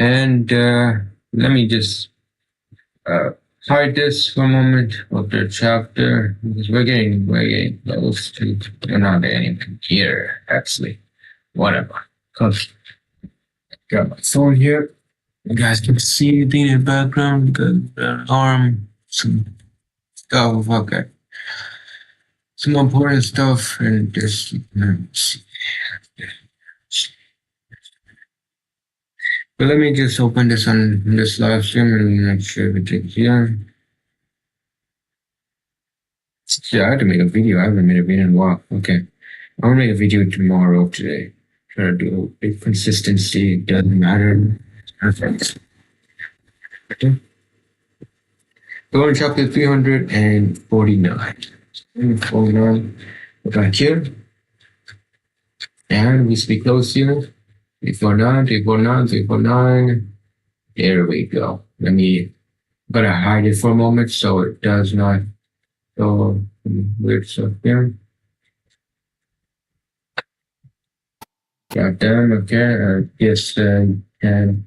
And let me just uh, hide this for a moment of the chapter because we're getting close to we're not getting here actually. Whatever. Cause got my phone here. You guys can see anything in the background. Got an arm, some stuff. Okay, some important stuff, and just let's see. But let me just open this on this live stream and make sure everything's here. Yeah, I had to make a video. I haven't made a video in a while. Okay. I'm gonna make a video tomorrow today. Try to do a big consistency. It doesn't matter. Perfect. Okay. Go on chapter 349. 349. Back here. And we speak close here. 349, 349, 349. There we go. Let me gotta hide it for a moment so it does not go weird stuff here. Got done. Okay. I guess can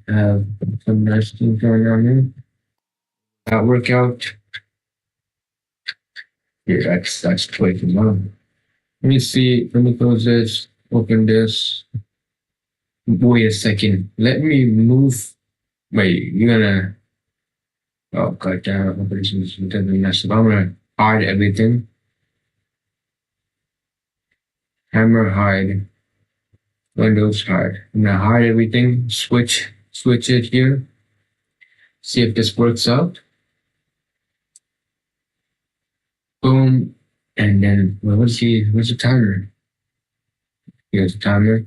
have some nice things going on here. That workout. Yeah, that's quick as well. Let me see. Let me close this. Open this. Wait a second. Let me move. Wait, you're gonna. Oh god damn! I'm gonna hide everything. Hammer hide. Windows hide. I'm gonna hide everything. Switch it here. See if this works out. Boom. And then where's the timer? Here's the timer.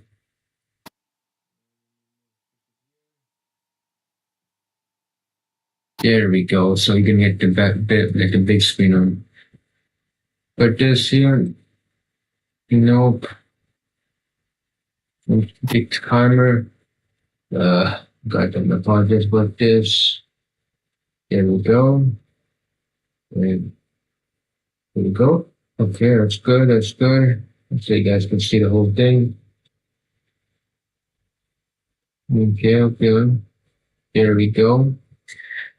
There we go. So you can get the like the big screen on. But this here, nope. Big timer. Got them apologize about this. There we go. There we go. Okay, that's good. That's good. So you guys can see the whole thing. Okay. There we go.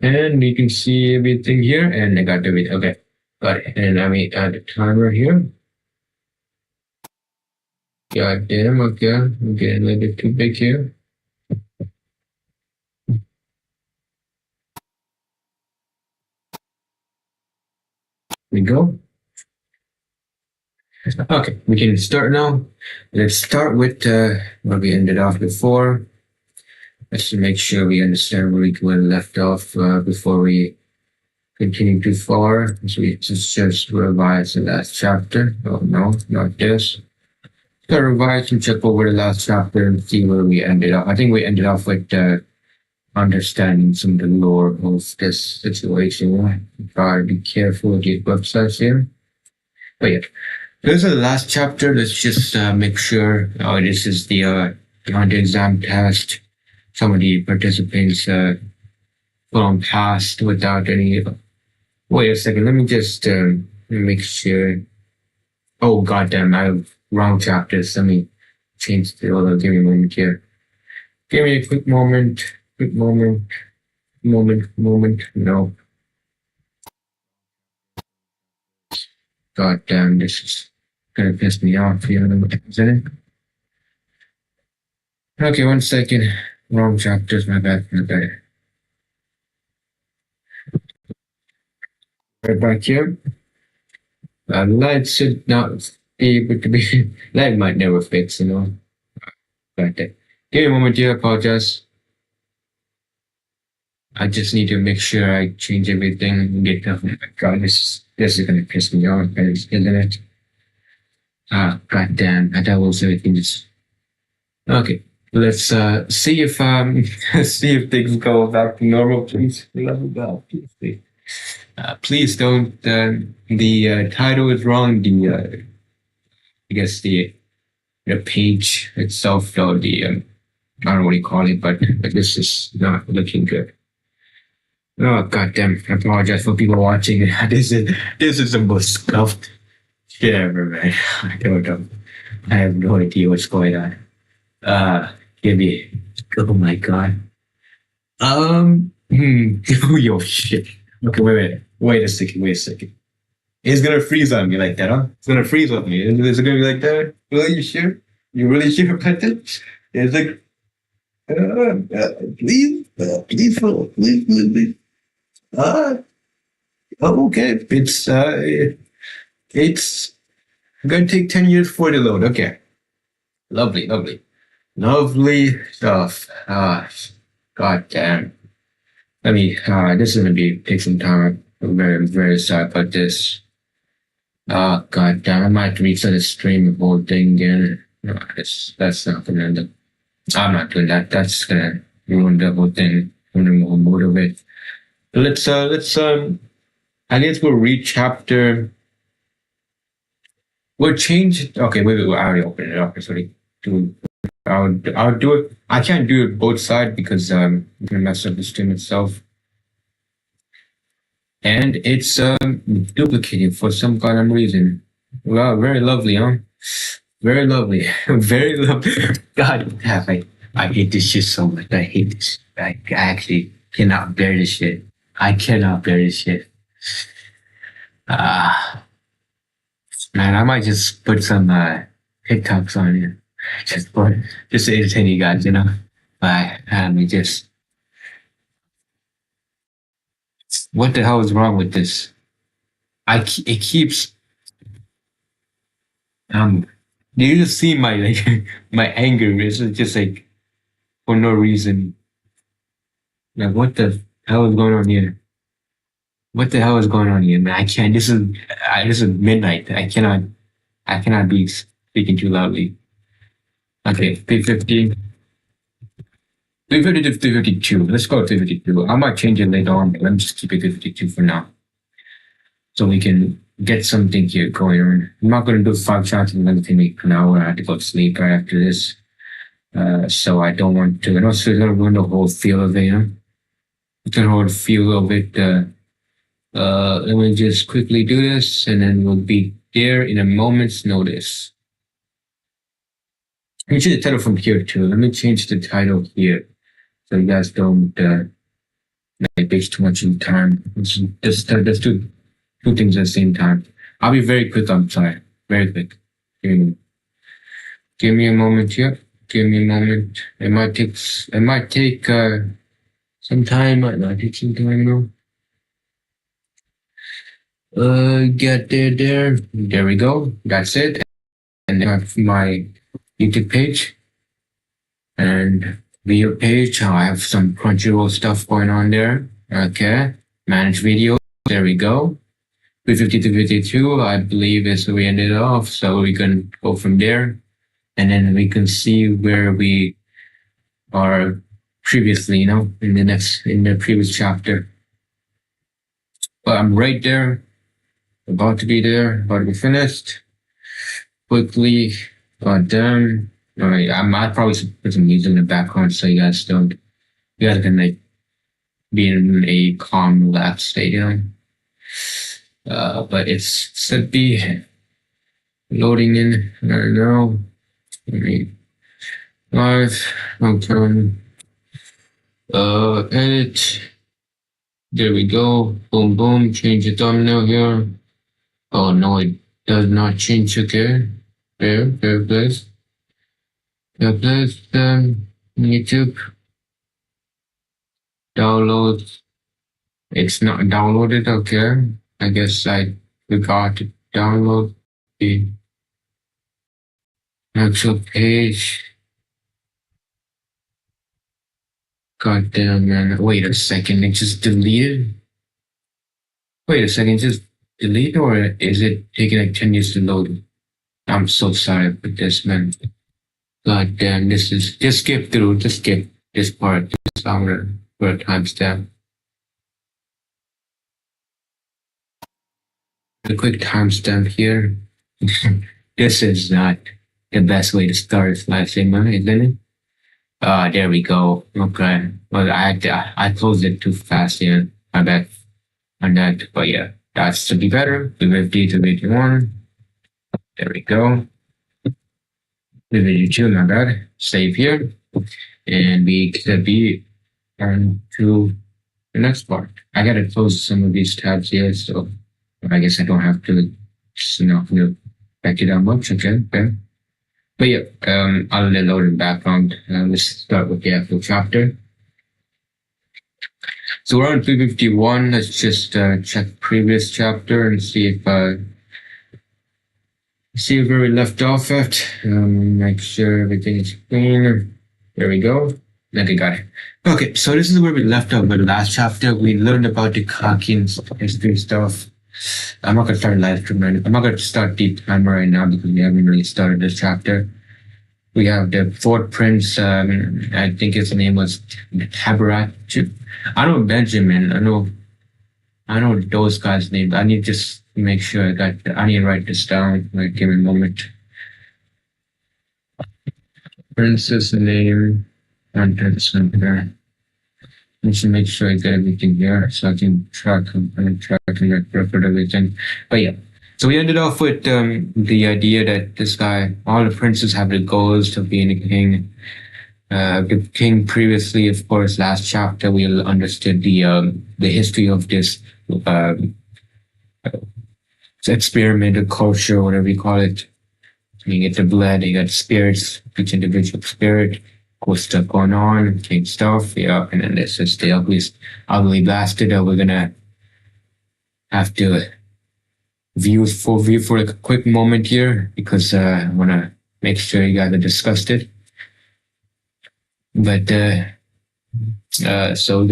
And you can see everything here. And I got everything. Okay, got it. And I mean, add the timer here. God damn, okay. I'm getting a little bit too big here. We go. Okay, we can start now. Let's start with where we ended off before. Let's make sure we understand where we left off before we continue too far. So we just revise the last chapter. Oh no, not this. So revise and check over the last chapter and see where we ended up. I think we ended off with understanding some of the lore of this situation. Try to be careful with these websites here. But yeah, this is the last chapter. Let's just make sure this is the exam test. Some of the participants put on passed without any. Wait a second. Let me just make sure. Oh goddamn! I have wrong chapters. Let me change the order. Give me a moment here. Give me a quick moment. Quick moment. Moment. No. God damn, this is gonna piss me off here, isn't it? Okay, 1 second. Wrong chapters, my bad. Right back here. Light should not be able to be. Light might never fix, you know. But give me a moment here, apologize. I just need to make sure I change everything and get oh my god, this is gonna piss me off, isn't it? Ah, god damn, I thought was everything just okay. Let's see if see if things go back to normal, please. Love you, God, please. Please don't. The title is wrong. The I guess the page itself, though the I don't know what you call it, but this is not looking good. Oh goddamn! I apologize for people watching. This is the most scuffed shit ever, man. I don't know. I have no idea what's going on. Give me. Oh my god. Oh, yo, shit. Okay, wait a second, wait a second. It's gonna freeze on me like that, huh? It's gonna freeze on me. Is it gonna be like that? Really, you sure? You really sure about that? It's like, please. Uh, okay. It's gonna take 10 years for the load. Okay. Lovely stuff. God damn. This is gonna be take some time. I'm very sorry about this. God damn, I might restart the stream the whole thing again. No, that's not gonna end up. I'm not doing that. That's gonna ruin the whole thing, ruin the whole mood of it. Let's I guess we'll read chapter. We'll change. Okay, wait. I already opened it up. Sorry. Do I'll do it. I can't do it both sides because I'm gonna mess up the stream itself. And it's duplicating for some kind of reason. Wow, very lovely, huh? Very lovely. Very lovely. God damn, I hate this shit so much. I hate this. I actually cannot bear this shit. I cannot bear this shit. Ah, man, I might just put some TikToks on it. Just to entertain you guys, you know. Let me just. What the hell is wrong with this? It keeps um. Do you just see my like my anger? Is just like for no reason. Like what the hell is going on here? What the hell is going on here, man? I can't. This is midnight. I cannot be speaking too loudly. Okay, 350. 350 to 352. Let's go to 352. I might change it later on, but let me just keep it 352 for now. So we can get something here going on. I'm not going to do 5 shots and then take an hour. I have to go to sleep right after this. So I don't want to. And also, I don't want the whole feel of it, you know? The whole feel of it. Let me just quickly do this, and then we'll be there in a moment's notice. Let me change the title from here too. Let me change the title here, so you guys don't waste too much in time. Let's do 2 things at the same time. I'll be very quick. I'm sorry, very quick. Give me a moment here. Give me a moment. It might take some time. Might not take some time though. Get there. There we go. That's it. And I have my YouTube page and video page. I have some Crunchyroll stuff going on there. Okay. Manage video. There we go. 350 to 52, I believe is where we ended off. So we can go from there. And then we can see where we are previously, you know, in the previous chapter. But I'm right there. About to be there, about to be finished. Quickly, got done. All right, I might probably put some music in the background so you guys can like be in a calm, relaxed state, you know. But it's should be loading in. I don't know. Live. Okay. Edit. There we go. Boom, boom. Change the thumbnail here. Oh no, it does not change. Okay. There, please. There, please. YouTube. Download. It's not downloaded. Okay. I guess I forgot to download the actual page. God damn, man. Wait a second. It just deleted? Wait a second. Just delete or is it taking like 10 years to load? I'm so sorry for this, man. God damn, just skip through, just skip this part. Just I'm gonna put a timestamp. A quick timestamp here. This is not the best way to start a live stream, isn't it? There we go. Okay. Well, I closed it too fast here. I bet on that, but yeah, that should be better. 250 to 51. There we go. 252, my bad. Save here. And we could be and to the next part. I gotta close some of these tabs here, so I guess I don't have to back it out much. Okay. But yeah, I'll load in background. Let's start with the actual chapter. So we're on 351. Let's just check previous chapter and see where we left off at. Make sure everything is clean. There we go. Okay, got it. Okay, so this is where we left off with the last chapter. We learned about the Kakin's history stuff. I'm not gonna start live stream. I'm not gonna start deep timer right now because we haven't really started this chapter. We have the fourth prince. I think his name was Tabarat. I know Benjamin. I know those guys' names. I need to just make sure I need to write this down. Like, give me a moment. Prince's name. Center. I should make sure I get everything here so I can track and record everything. But yeah. So we ended off with the idea that this guy, all the princes have the goals of being a king. The king previously, of course, last chapter we understood the history of this experimental culture, whatever you call it. You get the blood, you got spirits, each individual spirit, cool stuff going on, king stuff, yeah, and then this is the ugly bastard that we're gonna have to view for a quick moment here because I want to make sure you guys are disgusted. But so we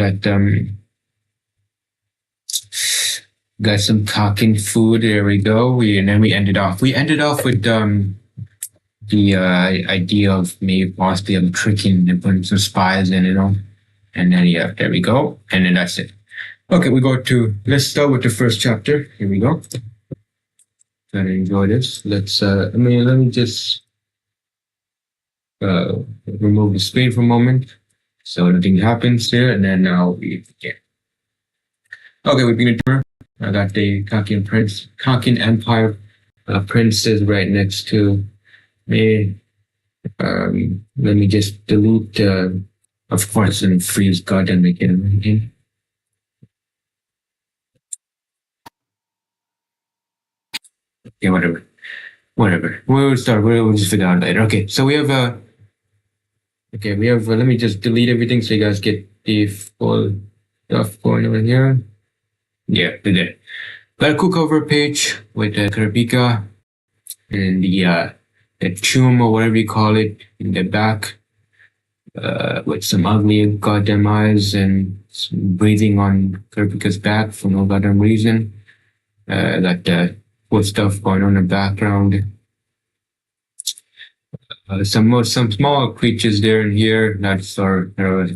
got some cooking food. There we go. And then we ended off with the idea of maybe possibly tricking and putting some spies in, and then yeah, there we go, and then that's it. Okay, let's start with the first chapter. Here we go. Trying to enjoy this. Let me just remove the screen for a moment so nothing happens here, and then now we begin. Okay, we begin. I got the Kakin Empire princes right next to me. Let me just delete, of course, and freeze goddamn again. Okay, whatever. We'll start. We'll just figure out later. Okay, so we have let me just delete everything so you guys get the full stuff going over here. Yeah, we did. Got a cool cover page with the Karabika and the tomb or whatever you call it in the back, with some ugly goddamn eyes and breathing on Karabika's back for no goddamn reason. Got the cool stuff going on in the background. Some small creatures there and here that are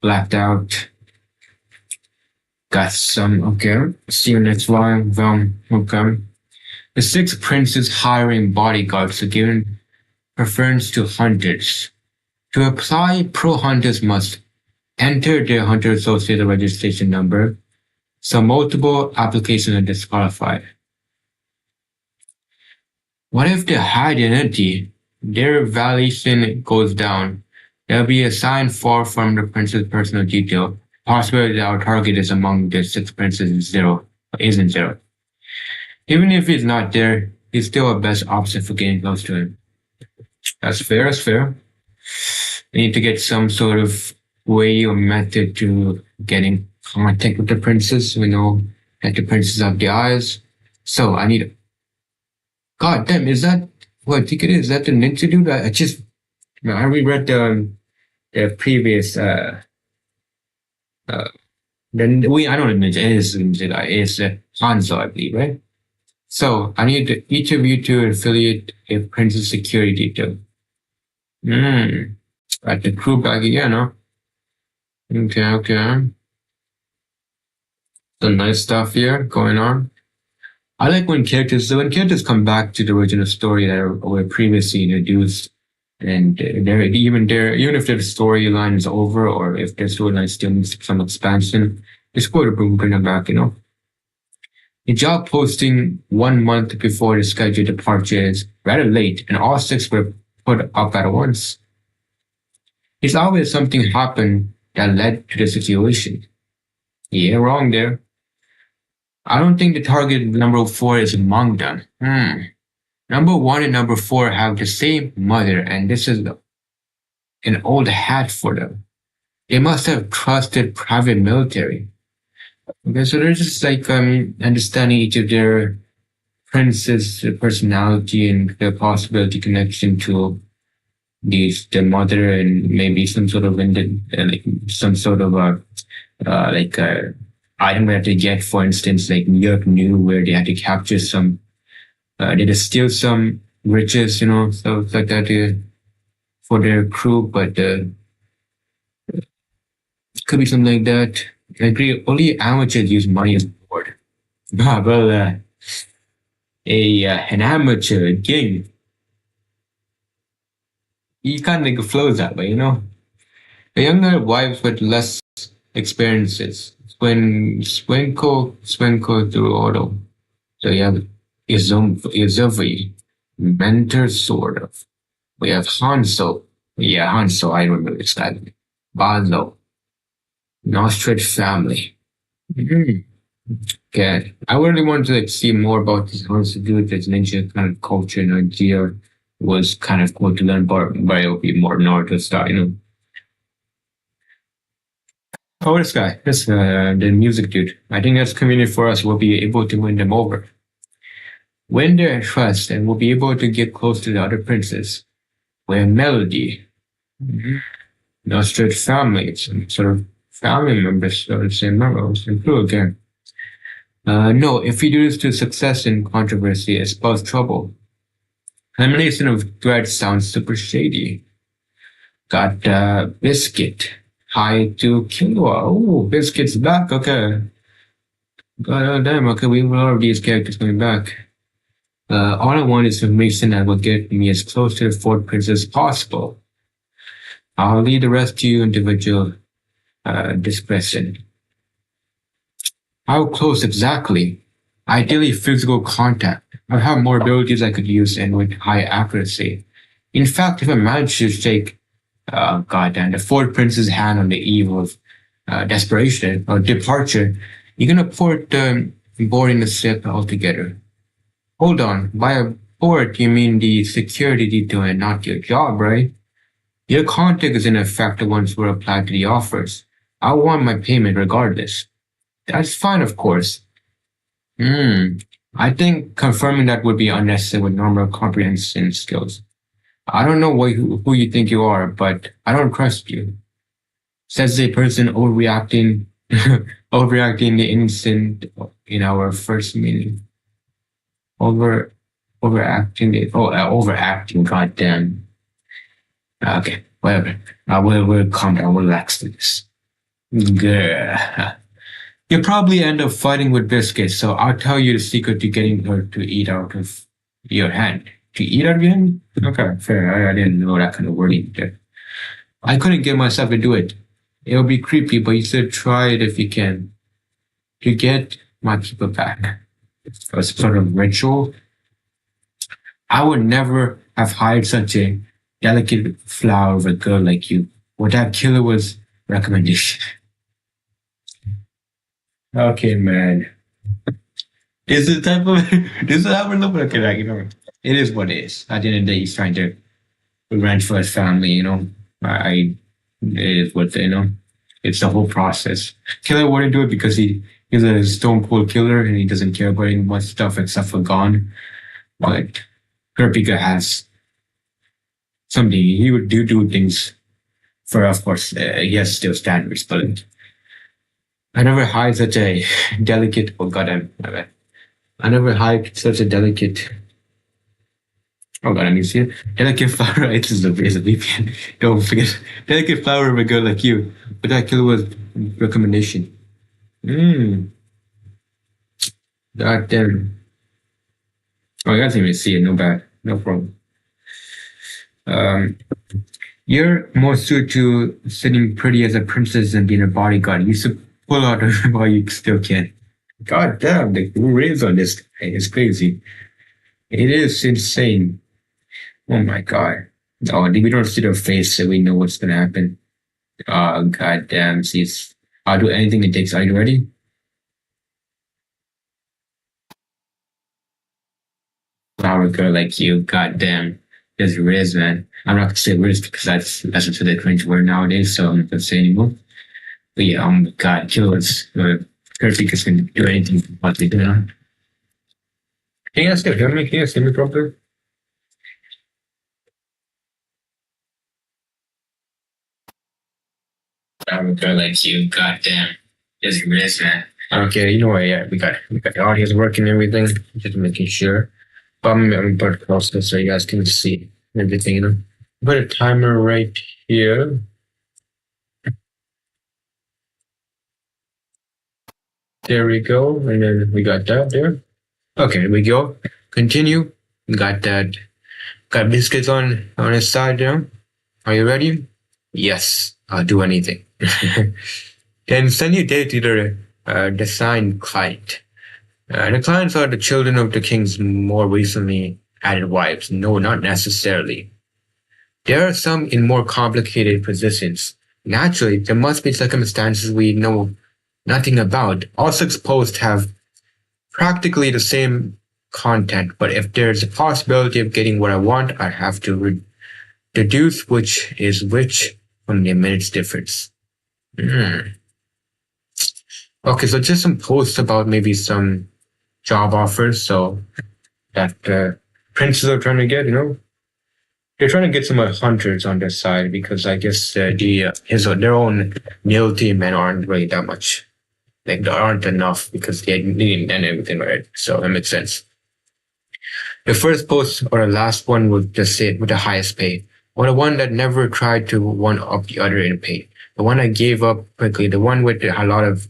blacked out. Got some, okay. See you next line. Okay. The 6 princes hiring bodyguards are given preference to hunters. To apply, pro hunters must enter their hunter associated registration number, so multiple applications are disqualified. What if they hide identity? Their valuation goes down. They'll be assigned 4 from the prince's personal detail. Possibility that our target is among the 6 princes isn't zero. Even if he's not there, he's still a best option for getting close to him. That's fair. We need to get some sort of way or method to getting contact with the princes. We know that the princes have the eyes. So I need God damn, is that what I think it is? Is that the ninja dude? I reread the previous I don't know ninja, it is ninja guy, it's Hanzo, I believe, right? So I need each of you to affiliate a prince's security detail. At the crew back again, huh? Okay. Some nice stuff here going on. I like when characters come back to the original story that were previously introduced, and even if their storyline is over or if their storyline still needs some expansion, it's cool to bring them back, The job posting 1 month before the scheduled departure is rather late, and all 6 were put up at once. It's always something happen that led to the situation. Yeah, wrong there. I don't think the target number four is among them. Number one and number four have the same mother, and this is an old hat for them. They must have trusted private military. Okay, so they're just like understanding each of their prince's personality and the possibility connection to the mother and maybe some sort of like some sort of like item that they get. For instance, like New York knew where they had to capture some, they had to steal some riches, stuff like that for their crew, but could be something like that. I agree. Only amateurs use money as a board. Well, an amateur king, he kind of flows that way, The younger wives with less experiences. Swenko through auto. So you have Izovi, mentor sort of. We have Hanso. Yeah, Hanso, I remember this guy. Bazo. Nostrid family. Okay. I really wanted to see more about this Hanso dude, this ninja kind of culture and idea was kind of cool to learn about, but it would be more Naruto style, Oh, this guy, the music dude. I think that's convenient for us. We'll be able to win them over. Win their trust, and we'll be able to get close to the other princes. We're Melody. Nostrid family, some sort of family members of the same level, same crew again. No, if we do this to success in controversy, it spells trouble. Elimination of threat sounds super shady. Got Biscuit. High to Killua. Oh, Biscuit's back. Okay. God damn. Okay, we have all of these characters coming back. All I want is information that will get me as close to the fourth prince as possible. I'll leave the rest to you individual discretion. How close exactly? Ideally, physical contact. I have more abilities I could use and with high accuracy. In fact, if I manage to shake goddamn, the fourth prince's hand on the eve of desperation or departure, you're gonna port boarding the ship altogether. Hold on, by a port you mean the security detail and not your job, right? Your contract is in effect once we're applied to the offers. I want my payment regardless. That's fine, of course. I think confirming that would be unnecessary with normal comprehension skills. I don't know who you think you are, but I don't trust you. Says a person overreacting, overreacting the instant in our first meeting. Overacting, goddamn. Okay, whatever. We'll calm down, we'll relax to this. Grr. You'll probably end up fighting with Biscuit, so I'll tell you the secret to getting her to eat out of your hand. To eat out of your hand? Okay, fair. I didn't know that kind of wording there. I couldn't get myself to do it. It'll be creepy, but you should try it if you can. To get my people back. A sort of ritual. I would never have hired such a delicate flower of a girl like you. What that killer was recommendation. Okay, man. This is the type of this is how we're looking at it. It is what it is. At the end of the day, he's trying to revenge for his family. It is what it's the whole process. Killer wouldn't do it because he's a stone cold killer and he doesn't care about any much stuff except for Gon. But Kurapika has something. He would do things for, of course, he has still standards, but I never hide such a delicate. Oh god, I never hide such a delicate. Oh god, I need to see it. Delicate flower. It is the VPN. Don't forget, delicate flower of a girl like you. But that killer was recommendation. God damn. Oh, you guys didn't even see it. No bad. No problem. You're more suited to sitting pretty as a princess than being a bodyguard. You should pull out while you still can. God damn, the raise on this guy is crazy. It is insane. Oh my god. Oh, we don't see their face, so we know what's gonna happen. Goddamn, she's. I'll do anything it takes. Are you ready? Flower girl like you, goddamn. Just Riz, man. I'm not gonna say Riz because that's a the cringe word nowadays, so I'm not gonna say anymore. But yeah, God, killers. Perfect is gonna do anything what they do now. Can you guys still hear me? Can you guys hear me properly? I'm a girl like you, goddamn. Just Riz, man. Okay, you know what? Yeah, we got the audience working and everything, just making sure. But I'm about to close this so you guys can see everything, you know. Put a timer right here. There we go. And then we got that there. Okay, there we go. Continue. Got that. Got biscuits on his side now. Are you ready? Yes, I'll do anything. Then send your data to the signed client. The clients are the children of the king's more recently added wives. No, not necessarily. There are some in more complicated positions. Naturally, there must be circumstances we know nothing about. All six posts have practically the same content, but if there's a possibility of getting what I want, I have to deduce which is which from the minutes difference. Okay, so just some posts about maybe some job offers, so that princes are trying to get, you know, they're trying to get some hunters on their side because I guess their own military men aren't really that much, like there aren't enough because they didn't and everything, right? So that makes sense. The first post or the last one would just say with the highest pay, or the one that never tried to one up the other in pay. The one I gave up quickly, the one with a lot of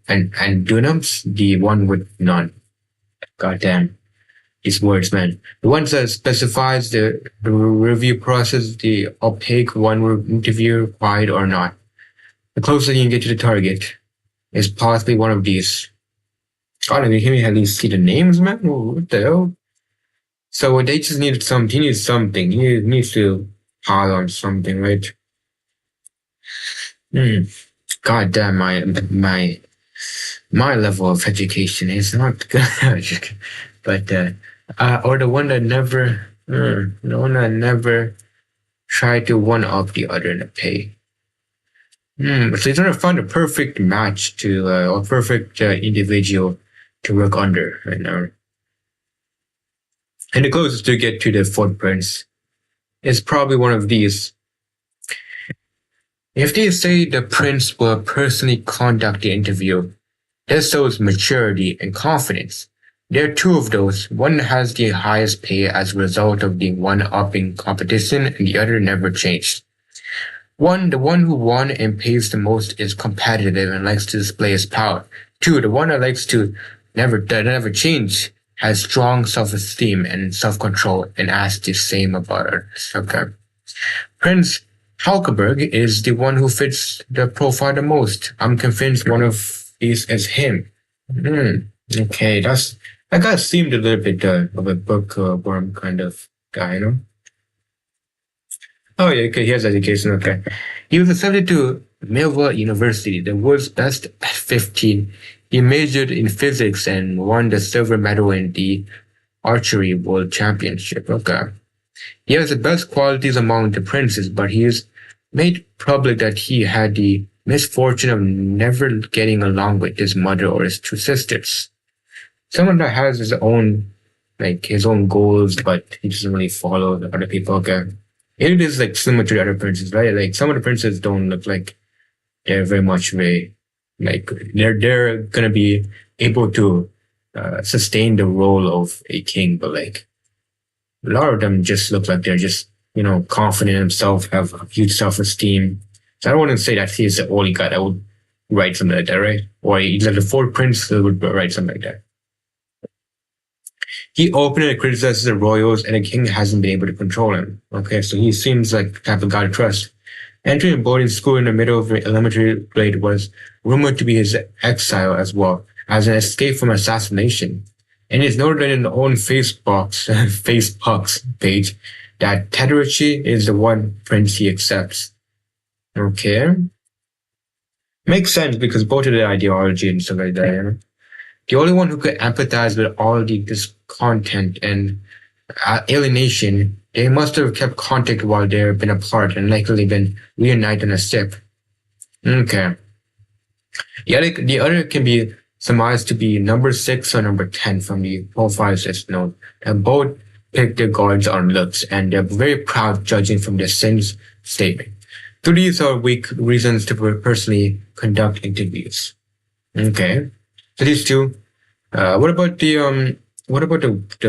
and dunums, the one with none. Goddamn, these words, man. The one that specifies the review process, the opaque one will interview required or not. The closer you can get to the target is possibly one of these. God, can we at least see the names, man? What the hell? So they just needed something. He needs something. He needs to pile on something, right? God damn, my level of education is not good. But or the one that never tried to one up the other in the pay. So he's trying to find a perfect match to or perfect individual to work under right now. And the closest to get to the footprints is probably one of these. If they say the prince will personally conduct the interview, this shows maturity and confidence. There are two of those. One has the highest pay as a result of the one-upping competition, and the other never changed. The one who won and pays the most is competitive and likes to display his power. Two, the one that likes to never change has strong self-esteem and self-control and asks the same about others. Okay. Prince Halkeberg is the one who fits the profile the most. I'm convinced one of these is him. Okay, that guy seemed a little bit of a bookworm kind of guy, you know? Oh yeah, okay, he has education, okay. He was accepted to Millville University, the world's best at 15. He majored in physics and won the silver medal in the archery world championship. Okay. He has the best qualities among the princes, but he has made public that he had the misfortune of never getting along with his mother or his two sisters. Someone that has his own goals, but he doesn't really follow the other people. Okay. It is like similar to the other princes, right? Like some of the princes don't look like they're very much they're gonna be able to sustain the role of a king, but like a lot of them just look like they're just, you know, confident in himself, have a huge self-esteem. So I don't want to say that he's the only guy that would write something like that, right? Or either the fourth prince would write something like that. He openly criticizes the royals and the king hasn't been able to control him. Okay, so he seems like the type of guy to trust. Entering a boarding school in the middle of the elementary grade was rumored to be his exile as well, as an escape from assassination. And it's noted in the own Facebook's page that Tederici is the one prince he accepts. Okay. Makes sense because both of their ideology and stuff like that, you know. The only one who could empathize with all this content and alienation, they must have kept contact while they've been apart and likely been reunited on a ship. Okay. The other can be surmised to be number 6 or number 10 from the profiles as known. And both pick their guards on looks and they're very proud judging from their sins statement. So these are weak reasons to personally conduct interviews. Okay. So these two. What about the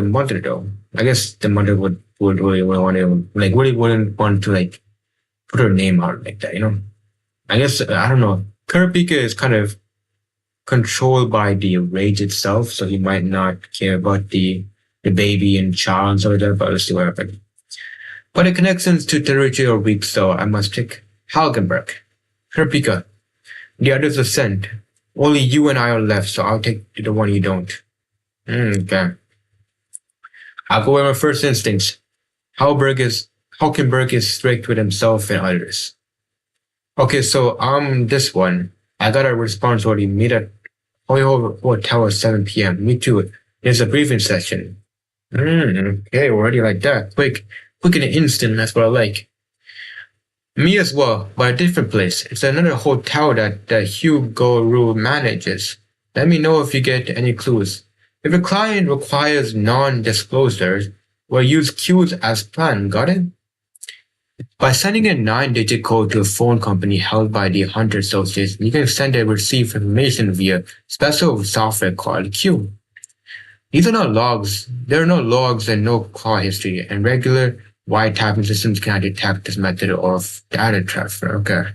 mother though? I guess the mother would really want to like really wouldn't want to like put her name out like that, you know? I guess I don't know. Kurapika is kind of controlled by the rage itself, so he might not care about the baby and child and stuff like that, but let's see what happens. But the connections to territory are weak, so I must take Halgenberg. Kurapika. The others are sent. Only you and I are left, so I'll take the one you don't. Okay. I'll go with my first instincts. Halkenberg is strict with himself and others. Okay, so this one. I got a response already. Meet at Hoyo Hotel at 7 p.m. Me too. There's a briefing session. Okay, already like that. Quick and instant, that's what I like. Me as well, but a different place. It's another hotel that Hugo Rue manages. Let me know if you get any clues. If a client requires non-disclosures, we'll use cues as planned, got it? By sending a 9-digit code to a phone company held by the Hunter Association, you can send and receive information via special software called Q. These are not logs. There are no logs and no call history, and regular wiretapping systems cannot detect this method of data transfer. Okay.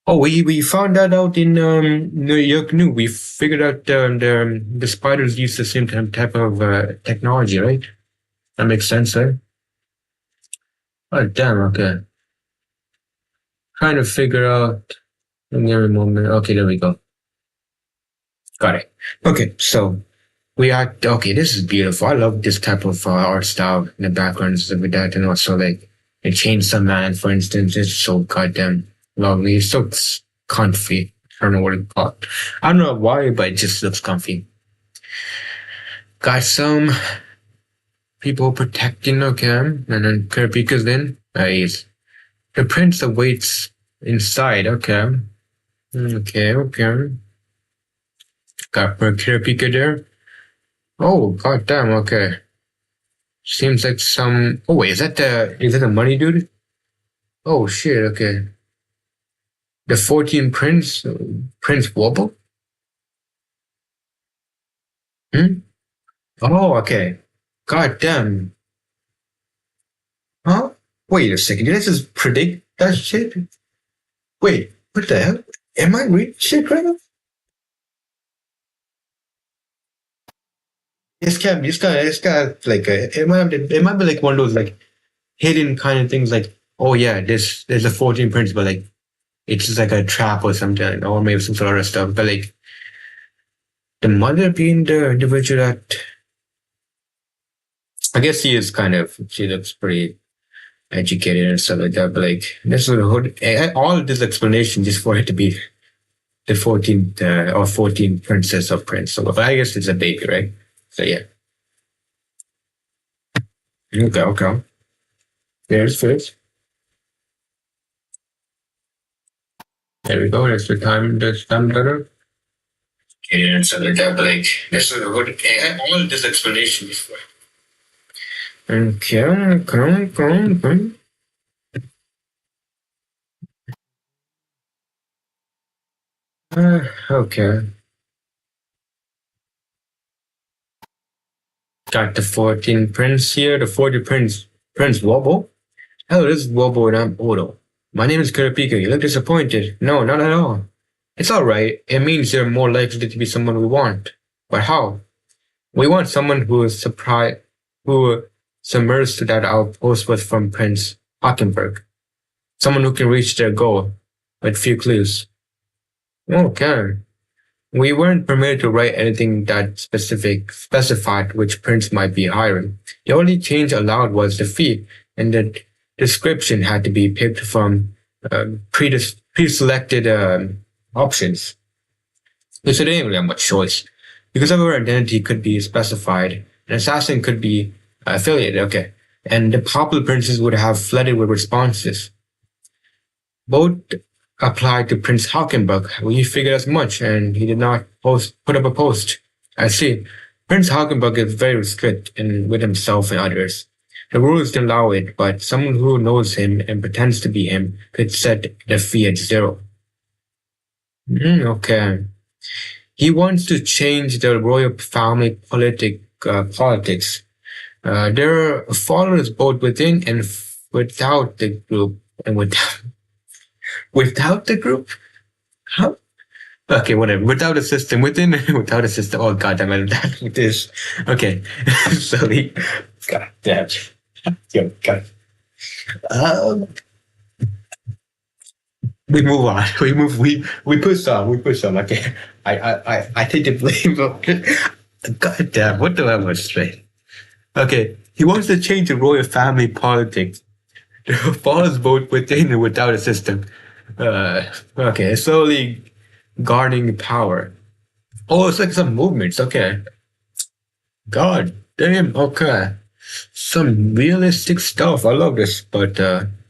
Oh, we found that out in New York New. We figured out the spiders use the same type of technology, right? That makes sense, right? Oh, damn, okay. Trying to figure out. Give me a moment. Okay, there we go. Got it. Okay, so okay, this is beautiful. I love this type of art style in the background and stuff like that. And also, like, the Chainsaw Man, for instance, is so goddamn lovely. It's so comfy. I don't know what it's called. I don't know why, but it just looks comfy. Got some people protecting, okay, and then Kurapika's then. Nice. The prince awaits inside, okay. Okay. Got Kurapika there. Oh, goddamn, okay. Seems like some. Oh, wait, is that the money dude? Oh, shit, okay. The 14 Prince? Prince Wobble? Oh, okay. Goddamn. Huh? Wait a second, did I just predict that shit? Wait, what the hell? Am I reading shit right now? It's got like it might be like one of those like hidden kind of things like, oh yeah, there's a 14 prints, but like it's just like a trap or something, or maybe some sort of stuff. But like the mother being the individual that I guess she looks pretty educated and stuff like that, but like this is all this explanation just for it to be the 14th or 14th princess of Prince. So, but I guess it's a baby, right? So yeah. Okay. There's first. There we go. That's the time. That's done better. Okay, and so like that, but like this is all this explanation is for. Okay, come. Okay. Got the 14 prince here. The 40 Prince Wobble. Hello, this is Wobble and I'm Odo. My name is Kurapika. You look disappointed. No, not at all. It's alright. It means you're more likely to be someone we want. But how? We want someone who submersed that our post was from Prince Hockenberg. Someone who can reach their goal with few clues. Okay. We weren't permitted to write anything that specified which prince might be hiring. The only change allowed was the fee, and the description had to be picked from pre-selected options. So they didn't really have much choice. Because of her identity could be specified, an assassin could be affiliated, okay. And the popular princes would have flooded with responses. Both applied to Prince Hakenbuck. Well, he figured as much, and he did not put up a post. I see. Prince Hakenbuck is very strict with himself and others. The rules don't allow it, but someone who knows him and pretends to be him could set the fee at 0. Okay. He wants to change the royal family politics. There are followers both within and without the group, and without the group. How? Okay, whatever. Without a system, within, without a system. Oh god, damn it! That with this. Okay, sorry. God damn. Yo, God. We move on. We push on. We push on. Okay. I take the blame. God damn. What the hell was straight? Okay. He wants to change the royal family politics. There follows both within and without a system. Okay. Slowly garnering power. Oh, it's like some movements. Okay. God damn. Okay. Some realistic stuff. I love this, but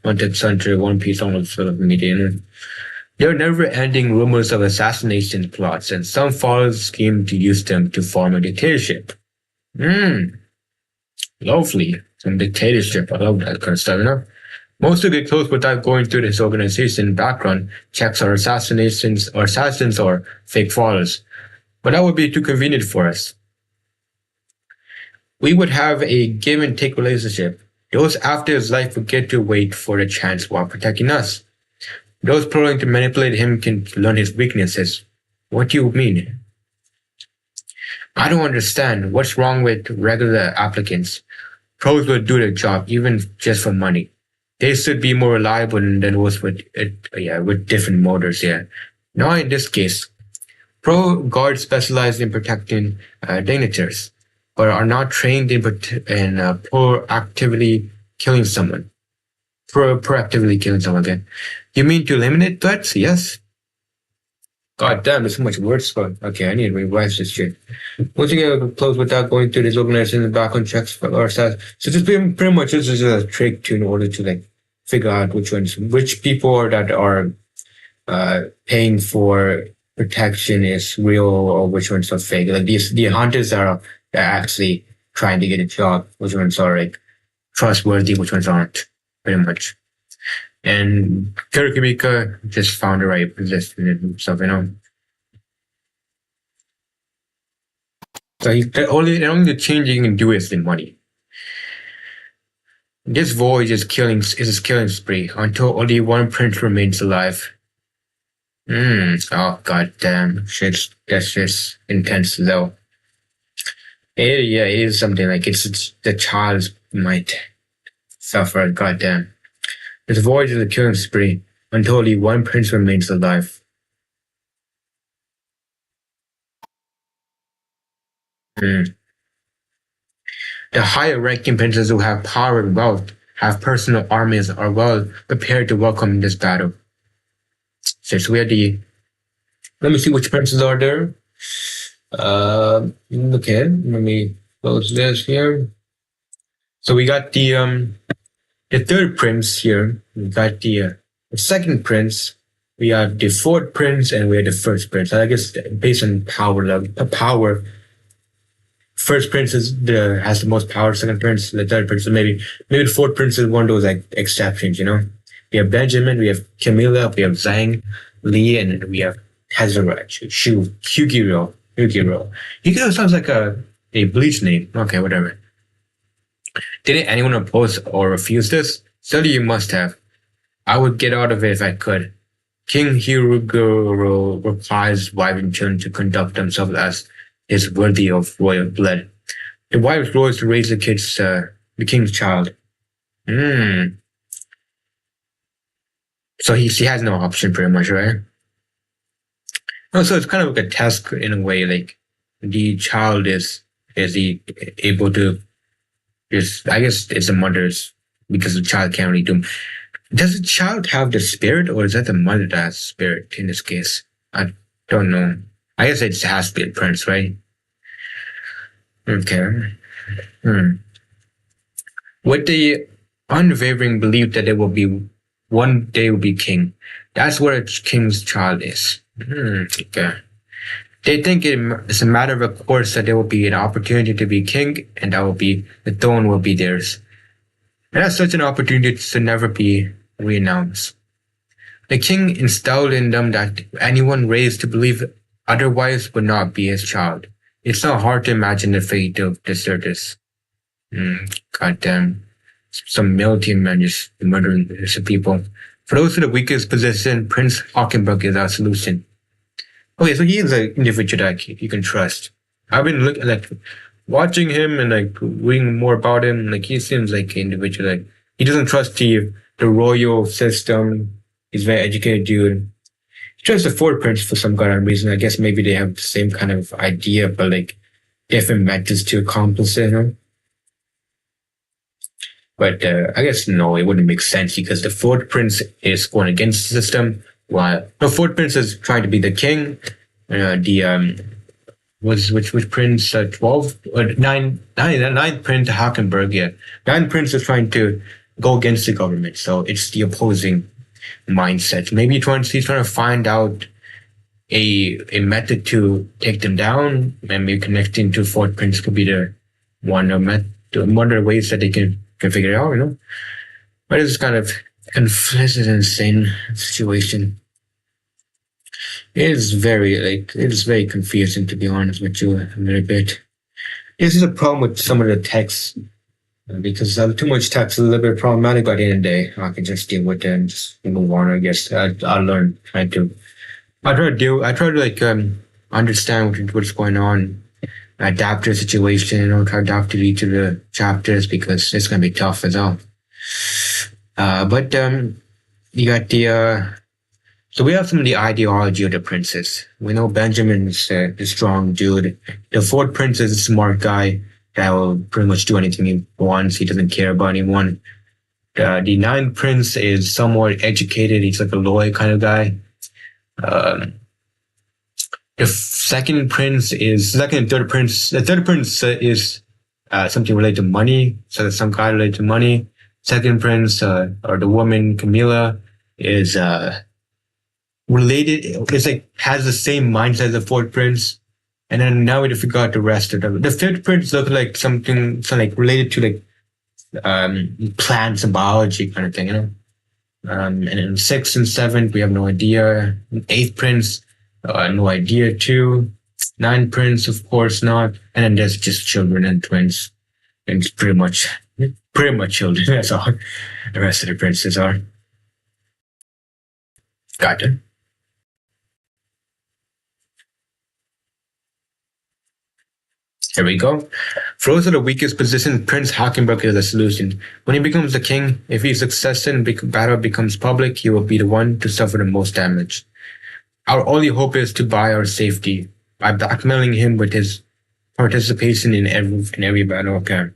Wanted Century, One Piece, almost sort of median. There are never-ending rumors of assassination plots, and some followers scheme to use them to form a dictatorship. Lovely. Some dictatorship. I love that kind of stuff, you know? Most get close without going through this organization background checks or assassins or fake followers. But that would be too convenient for us. We would have a give and take relationship. Those after his life would get to wait for a chance while protecting us. Those plotting to manipulate him can learn his weaknesses. What do you mean? I don't understand. What's wrong with regular applicants? Pros will do their job, even just for money. They should be more reliable than those with different motives, yeah. Not in this case. Pro guards specialize in protecting dignitaries, but are not trained in proactively killing someone. Proactively killing someone again. You mean to eliminate threats? Yes. God damn, there's so much words spoken. Okay, I need to revise this shit. Once you get close without going through this organization background checks for ourselves. So this pretty much this is a trick to in order to like figure out which people that are paying for protection is real or which ones are fake. Like the hunters are actually trying to get a job, which ones are like trustworthy, which ones aren't, pretty much. And Kurikimika just found the right position and stuff, you know. So the only change you can do is the money. This voyage is a killing spree until only one prince remains alive. Oh god damn. That's just intense though. It is something like it's the child might suffer, god damn. This voyage is a killing spree until only one prince remains alive. The higher ranking princes who have power and wealth, have personal armies, are well prepared to welcome this battle. So we have let me see which princes are there. Okay, let me close this here. So we got the third prince here. We got the second prince. We have the fourth prince, and we have the first prince. I guess based on power. First prince has the most power. Second prince, the third prince. So maybe the fourth prince is one of those like exceptions. You know, we have Benjamin, we have Camilla, we have Zhang, Li, and we have Hazarat, Hugiro. Hugiro sounds like a Bleach name. Okay, whatever. Didn't anyone oppose or refuse this? Certainly you must have. I would get out of it if I could. King Hirugoro replies wife and children to conduct themselves as is worthy of royal blood. The wife rose to raise the king's child. So she has no option pretty much, right? Oh, so it's kind of like a task in a way, like the child is he able to I guess it's the mother's, because the child can't really do Does the child have the spirit, or is that the mother that has spirit in this case? I don't know. I guess it has to be a prince, right? Okay. Hmm. With the unwavering belief that there will be one day will be king. That's what a king's child is. Okay. They think it's a matter of course that there will be an opportunity to be king, and that will be the throne will be theirs. And that's such an opportunity to never be renounced. The king instilled in them that anyone raised to believe otherwise would not be his child. It's not hard to imagine the fate of deserters. Goddamn. Some military men just murdering some people. For those in the weakest position, Prince Hockenberg is our solution. Okay, so he is an individual that you can trust. I've been watching him and reading more about him. He seems like an individual. He doesn't trust the royal system. He's a very educated dude. He trusts the Ford Prince for some kind of reason. I guess maybe they have the same kind of idea, but different methods to accomplish it. You know? But I guess no, it wouldn't make sense because the Ford Prince is going against the system, while the Ford Prince is trying to be the king. Which prince? 12 or 9? 9th Prince Hockenberg. Yeah, 9th Prince is trying to go against the government, so it's the opposing mindset. Maybe he's trying to find out a method to take them down, and maybe connecting to Ford Prince could be the one of the ways that they can figure it out, you know. But it's kind of conflicted, insane situation. It is very confusing, to be honest with you, a little bit. This is a problem with some of the text, because too much text is a little bit problematic. By the end of the day, I can just deal with it and just move on. I guess I'll learn. I try to understand what's going on, adapt to the situation, try to adapt to each of the chapters because it's gonna be tough as well. But you got so we have some of the ideology of the princes. We know Benjamin is a strong dude. The Ford Prince is a smart guy that will pretty much do anything he wants. He doesn't care about anyone. The 9th Prince is somewhat educated. He's like a lawyer kind of guy. The second and third prince. The third prince is something related to money. So some guy related to money. Second prince, or the woman Camilla, is related. It's has the same mindset as the fourth prince. And then now we forgot the rest of them. The fifth prince looked like something related to plants and biology kind of thing, you know. And then 6th and 7th, we have no idea. 8th prince, no idea too. 9th prince, of course not. And then there's just children and twins. And it's pretty much children. That's all the rest of the princes are. Gotcha. Here we go. For those of the weakest position, Prince Hockenberg is the solution. When he becomes the king, if he's successful and battle becomes public, he will be the one to suffer the most damage. Our only hope is to buy our safety by blackmailing him with his participation in every battle. Okay.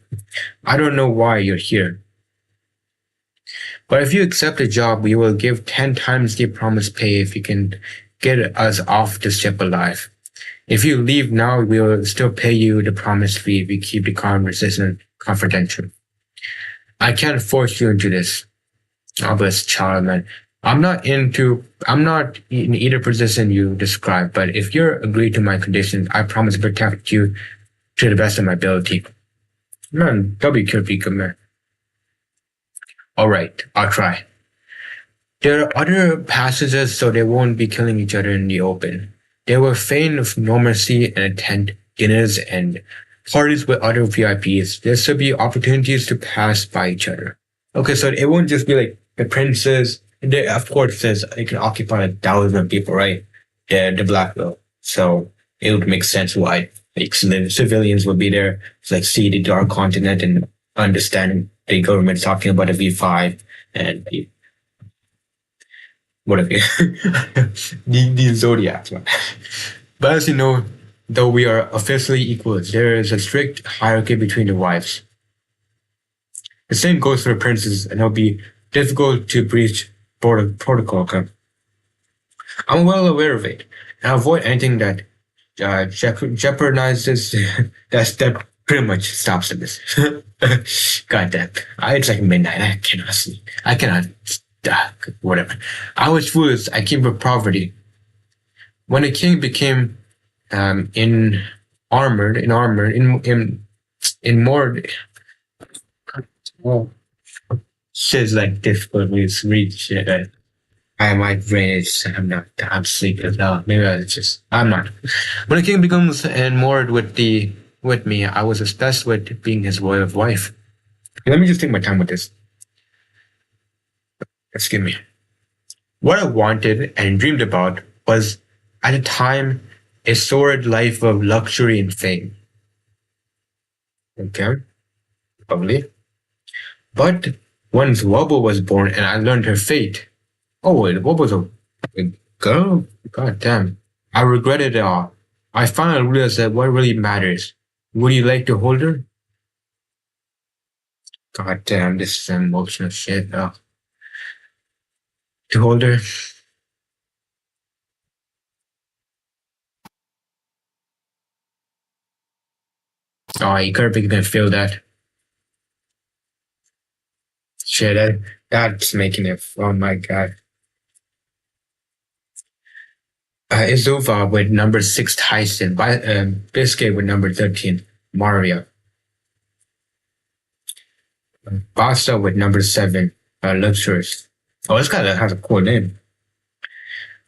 I don't know why you're here. But if you accept the job, we will give 10 times the promised pay if you can get us off the ship alive. If you leave now, we will still pay you the promised fee if we keep the conversation confidential. I can't force you into this. Oh, bless child, man. I'm not in either position you described, but if you're agreed to my conditions, I promise to protect you to the best of my ability. Man, that'll be good, man. Alright, I'll try. There are other passages, so they won't be killing each other in the open. They will feign of normalcy and attend dinners and parties with other VIPs. There should be opportunities to pass by each other. Okay, so it won't just be like the princes. They, of course, says it can occupy 1,000 people, right? The Black Belt. So it would make sense why civilians would be there to see the Dark Continent and understand the government talking about the V5 and whatever. the Zodiacs. But as you know, though we are officially equals, there is a strict hierarchy between the wives. The same goes for the princes, and difficult to breach protocol. Okay? I'm well aware of it and avoid anything that jeopardizes that pretty much stops this. God damn. It's like midnight. I cannot sleep. I cannot. Whatever. I was foolish. I came from poverty. When the king became in more. Oh, shit's like difficult to read shit. My brain is. I'm sleeping now. Maybe I'm not. When the king becomes enamored with me, I was obsessed with being his royal wife. Let me just take my time with this. Excuse me. What I wanted and dreamed about was, at the time, a sordid life of luxury and fame. Okay, probably. But once Wobble was born and I learned her fate, oh, wait, what was a girl? God damn. I regretted it all. I finally realized that what really matters. Would you like to hold her? God damn, this is emotional shit. Oh. To hold her? Oh, you could be gonna feel that. Shit, that's making it. Oh my god. Izuva with number 6, Tyson. Biscuit with number 13, Mario. Basta with number 7, Luxurious. Oh, this guy has a cool name.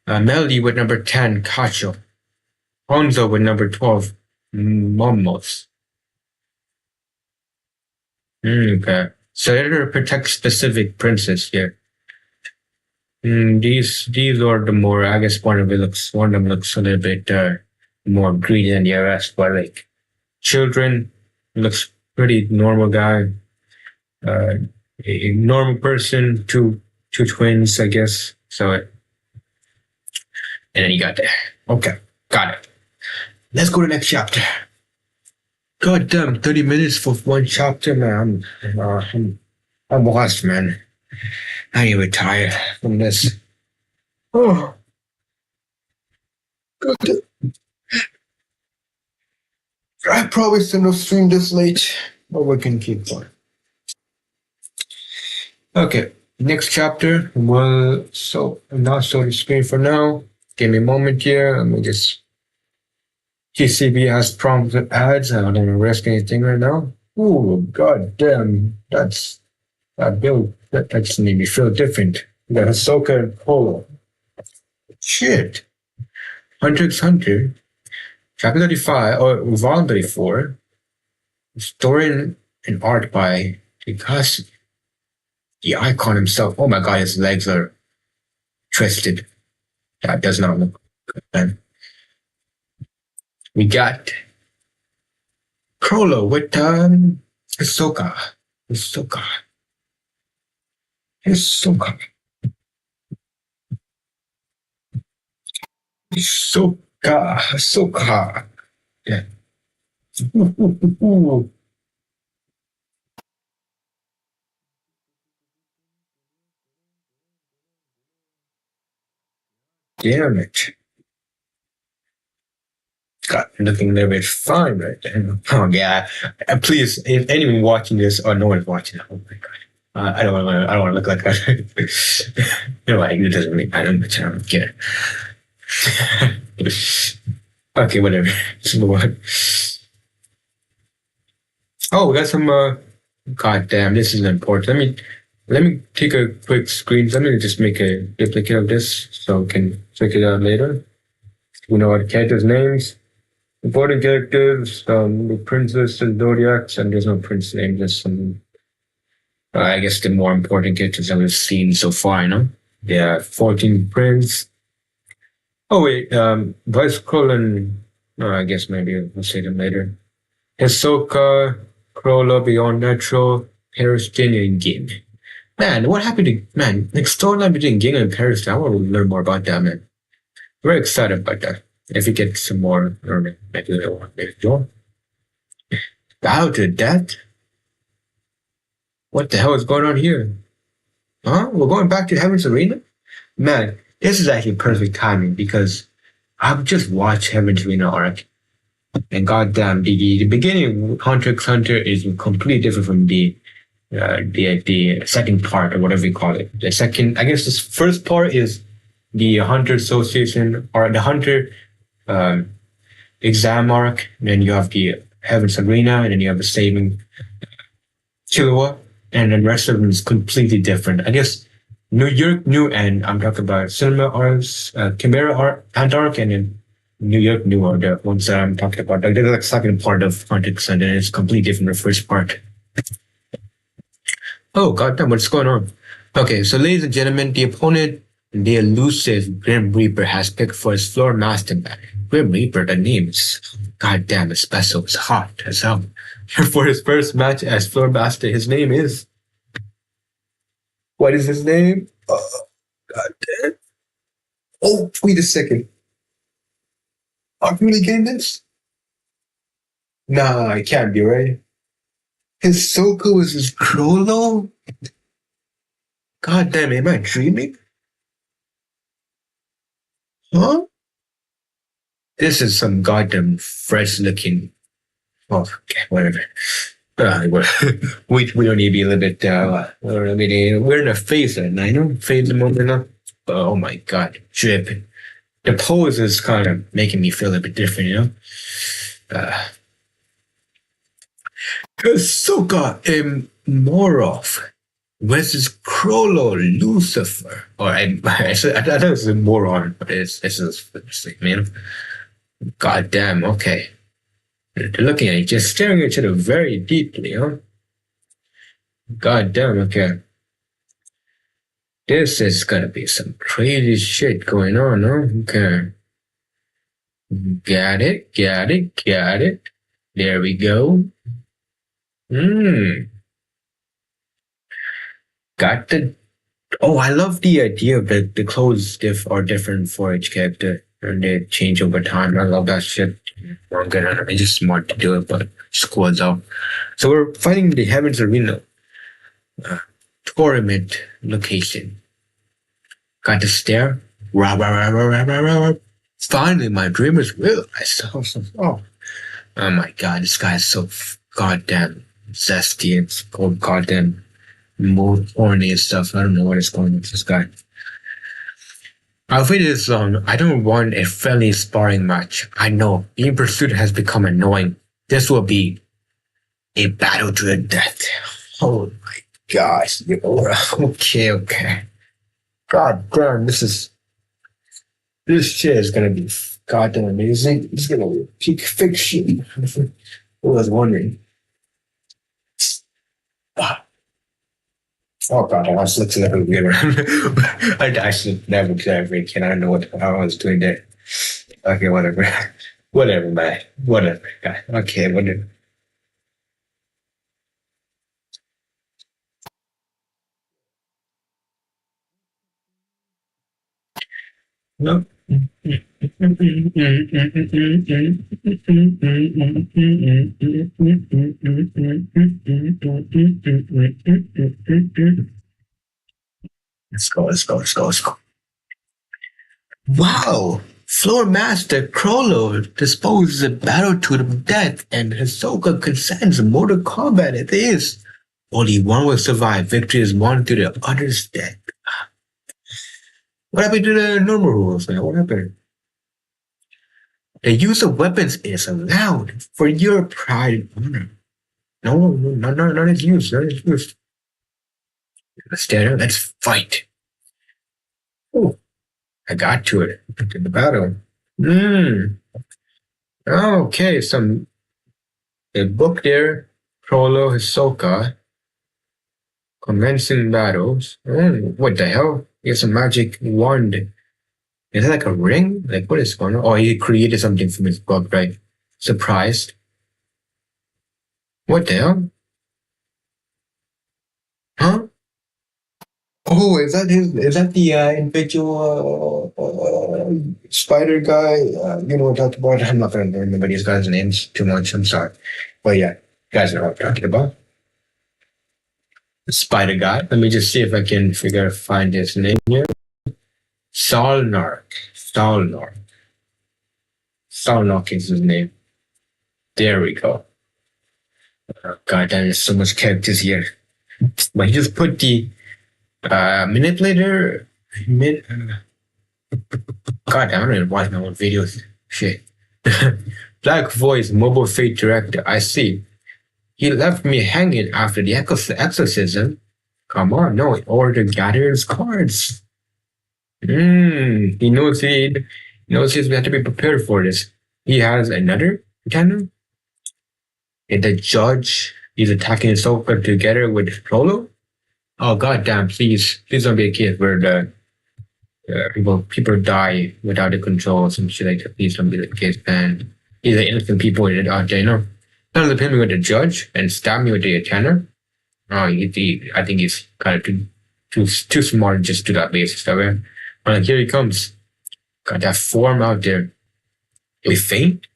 Melody with number 10, Cacho. Honzo with number 12, Momos. Okay. Senator protects specific princes here. These are the more, I guess one of them looks a little bit more greedy than the rest, but like children looks pretty normal guy. A normal person, two twins, I guess. So and then you got there. Okay, got it. Let's go to the next chapter. God damn, 30 minutes for one chapter, man. I'm lost, man. I need to retire from this. Oh, good. I probably shouldn't have streamed this late, but we can keep going. Okay, next chapter. Well, so I'm not showing the screen for now. Give me a moment here. Let me just. TCB has problems with ads. I don't want to risk anything right now. Ooh, god damn. That build. That just made me feel different. We got Ahsoka and Polo. Shit. Hunter x Hunter. Chapter 35, or Volume 34. Story and art by Takashi. The icon himself. Oh my god, his legs are twisted. That does not look good, man. We got Crollo with Ahsoka. Yeah. Damn it. God, looking a little bit fine right there. Oh yeah. Please, if anyone watching this or no one's watching, oh my god. I don't want to look like that. You know, like, it doesn't really matter much. I don't care. Okay, whatever. Let's move on. Oh, we got some. God damn, this is important. Let me take a quick screen. Let me just make a duplicate of this so we can check it out later. We know our characters' names. Important characters, the princess and zodiacs, and there's no prince name, just some. I guess the more important characters that we've seen so far, you know? There are 14 prince. Oh, wait, Vice Colon. No, I guess maybe we'll say them later. Hisoka, Crollo, Beyond Natural, Paris, Jin, and Ging. Man, what happened to. Man, like, storyline between Ging and Paris, I want to learn more about that, man. Very excited about that. If we get some more, or maybe more. Bow to death? What the hell is going on here? Huh? We're going back to Heaven's Arena? Man, this is actually perfect timing because I've just watched Heaven's Arena arc. And goddamn, the beginning of Hunter x Hunter is completely different from the second part or whatever you call it. The second, I guess, the first part is the Hunter Association or the Hunter um, exam arc. And then you have the Heaven's Arena, and then you have the Saving Killua, and then the rest of them is completely different. I guess New York New End. I'm talking about Cinema Arcs, Chimera Ant Arc, and then New York New are the ones that I'm talking about. Like they're like second part of Hunter x Hunter, and it's completely different from the first part. Oh goddamn, what's going on? Okay, so ladies and gentlemen, the opponent, the elusive Grim Reaper, has picked for his floor master match. Grim Reaper, the name is goddamn it's special. It's hot as hell. For his first match as floor master, his name is. What is his name? Goddamn. Oh, wait a second. Are we really getting this? Nah, it can't be right. His Soka was his Crollo? God damn, am I dreaming? Huh? This is some goddamn fresh looking. Oh, okay, whatever. We don't need to be a little bit. I mean, we're in a phase right now. You know, phase the moment now. Oh my god, dripping. The pose is kind of making me feel a bit different, you know. Ahsoka and Morov versus Crollo Lucifer. Or I thought it was a moron, but it's just man. God damn, okay. They're looking at each, just staring at each other very deeply, huh? God damn, okay. This is gonna be some crazy shit going on, huh? Okay. Got it, got it, got it. There we go. Got the. Oh, I love the idea of the clothes are different for each character and they change over time. I love that shit. I'm gonna. It's just smart to do it, but squads out. So we're fighting the Heavens Arena tournament location. Got the stare. Rah, rah, rah, rah, rah, rah, rah, rah. Finally, my dream is realized. Oh my god, this guy is so goddamn zesty and so goddamn more horny and stuff. I don't know what is going on with this guy. I've waited this long. I don't want a friendly sparring match. I know being pursued has become annoying. This will be a battle to the death. Oh my gosh. Okay, okay. God damn, this shit is gonna be goddamn amazing. It's gonna be peak fiction. I was wondering. Oh god, I should never get around. I should never again. I don't know what I was doing there. Okay, whatever. Whatever, man. Whatever. Okay, whatever. No. Let's go, let's go, let's go, let's go. Wow! Floor Master Crollo disposes a battle to the death, and Hisoka consents Mortal Kombat it is. Only one will survive. Victory is won to the other's death. What happened to the normal rules, man? What happened? The use of weapons is allowed for your pride and honor. No, not its use, not its use. Let's stand up, let's fight. Oh, I got to it. To the battle. Okay, a book there. Crollo Hisoka. Commencing battles. What the hell? He has a magic wand. Is it like a ring? Like what is going on? Oh, he created something from his book, right? Surprised. What the hell? Huh? Oh, is that his? Is that the individual spider guy? You know what I'm talking about? I'm not gonna remember these guys' names too much. I'm sorry, but yeah, you guys know what I'm talking about. spider guy. Let me just see if I can find his name here. Solnark. Solnark. Solnark is his name. There we go. Oh, God, there's so much characters here. But he just put the manipulator. God, I don't even watch my own videos. Shit. Black voice, mobile fate director. I see. He left me hanging after the exorcism. Come on, no, in order to gather his cards. He knows we have to be prepared for this. He has another cannon. And the judge is attacking his sofa together with Rolo. Oh goddamn! Please don't be a case where the people die without the control, some shit like that. Please don't be the case, man. These are innocent people out there, you know. None of them hit me with the judge and stab me with the attender. Oh, I think he's kind of too smart just to do that basic stuff. Right? Like, here he comes. Got that form out there. We faint?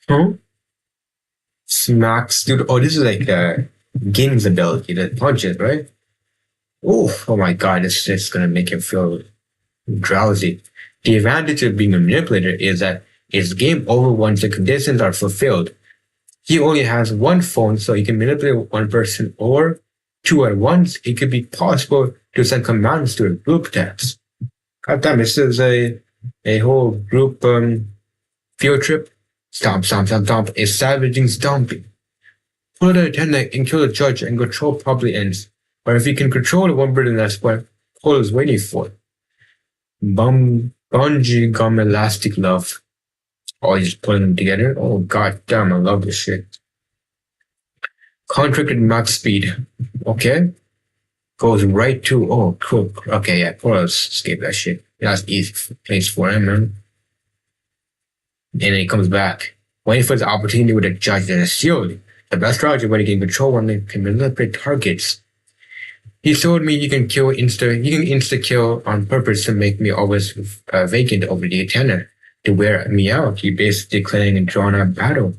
Huh? Smacks, dude. Oh, this is like Ging's ability, the punches, right? Oh my god, it's gonna make him feel drowsy. The advantage of being a manipulator is that it's game over once the conditions are fulfilled. He only has one phone, so he can manipulate one person or two at once. It could be possible to send commands to a group text. God damn, this is a whole group field trip. Stomp. A savaging stomping. Pull the attendant and kill the judge and control probably ends. Or if you can control the one bird, that's what Paul is waiting for. Bungee gum elastic love. Oh, he's just putting them together. Oh god damn, I love this shit. Contracted max speed. Okay. Goes right to cool. Okay, yeah, Paul escape that shit. That's easy place for him, man. And then he comes back. Waiting for his opportunity with a judge and a shield. The best strategy when he can control one they can manipulate targets. He showed me you can insta kill on purpose to make me always vacant over the attendant. To wear me out, you basically declaring a drawn out battle.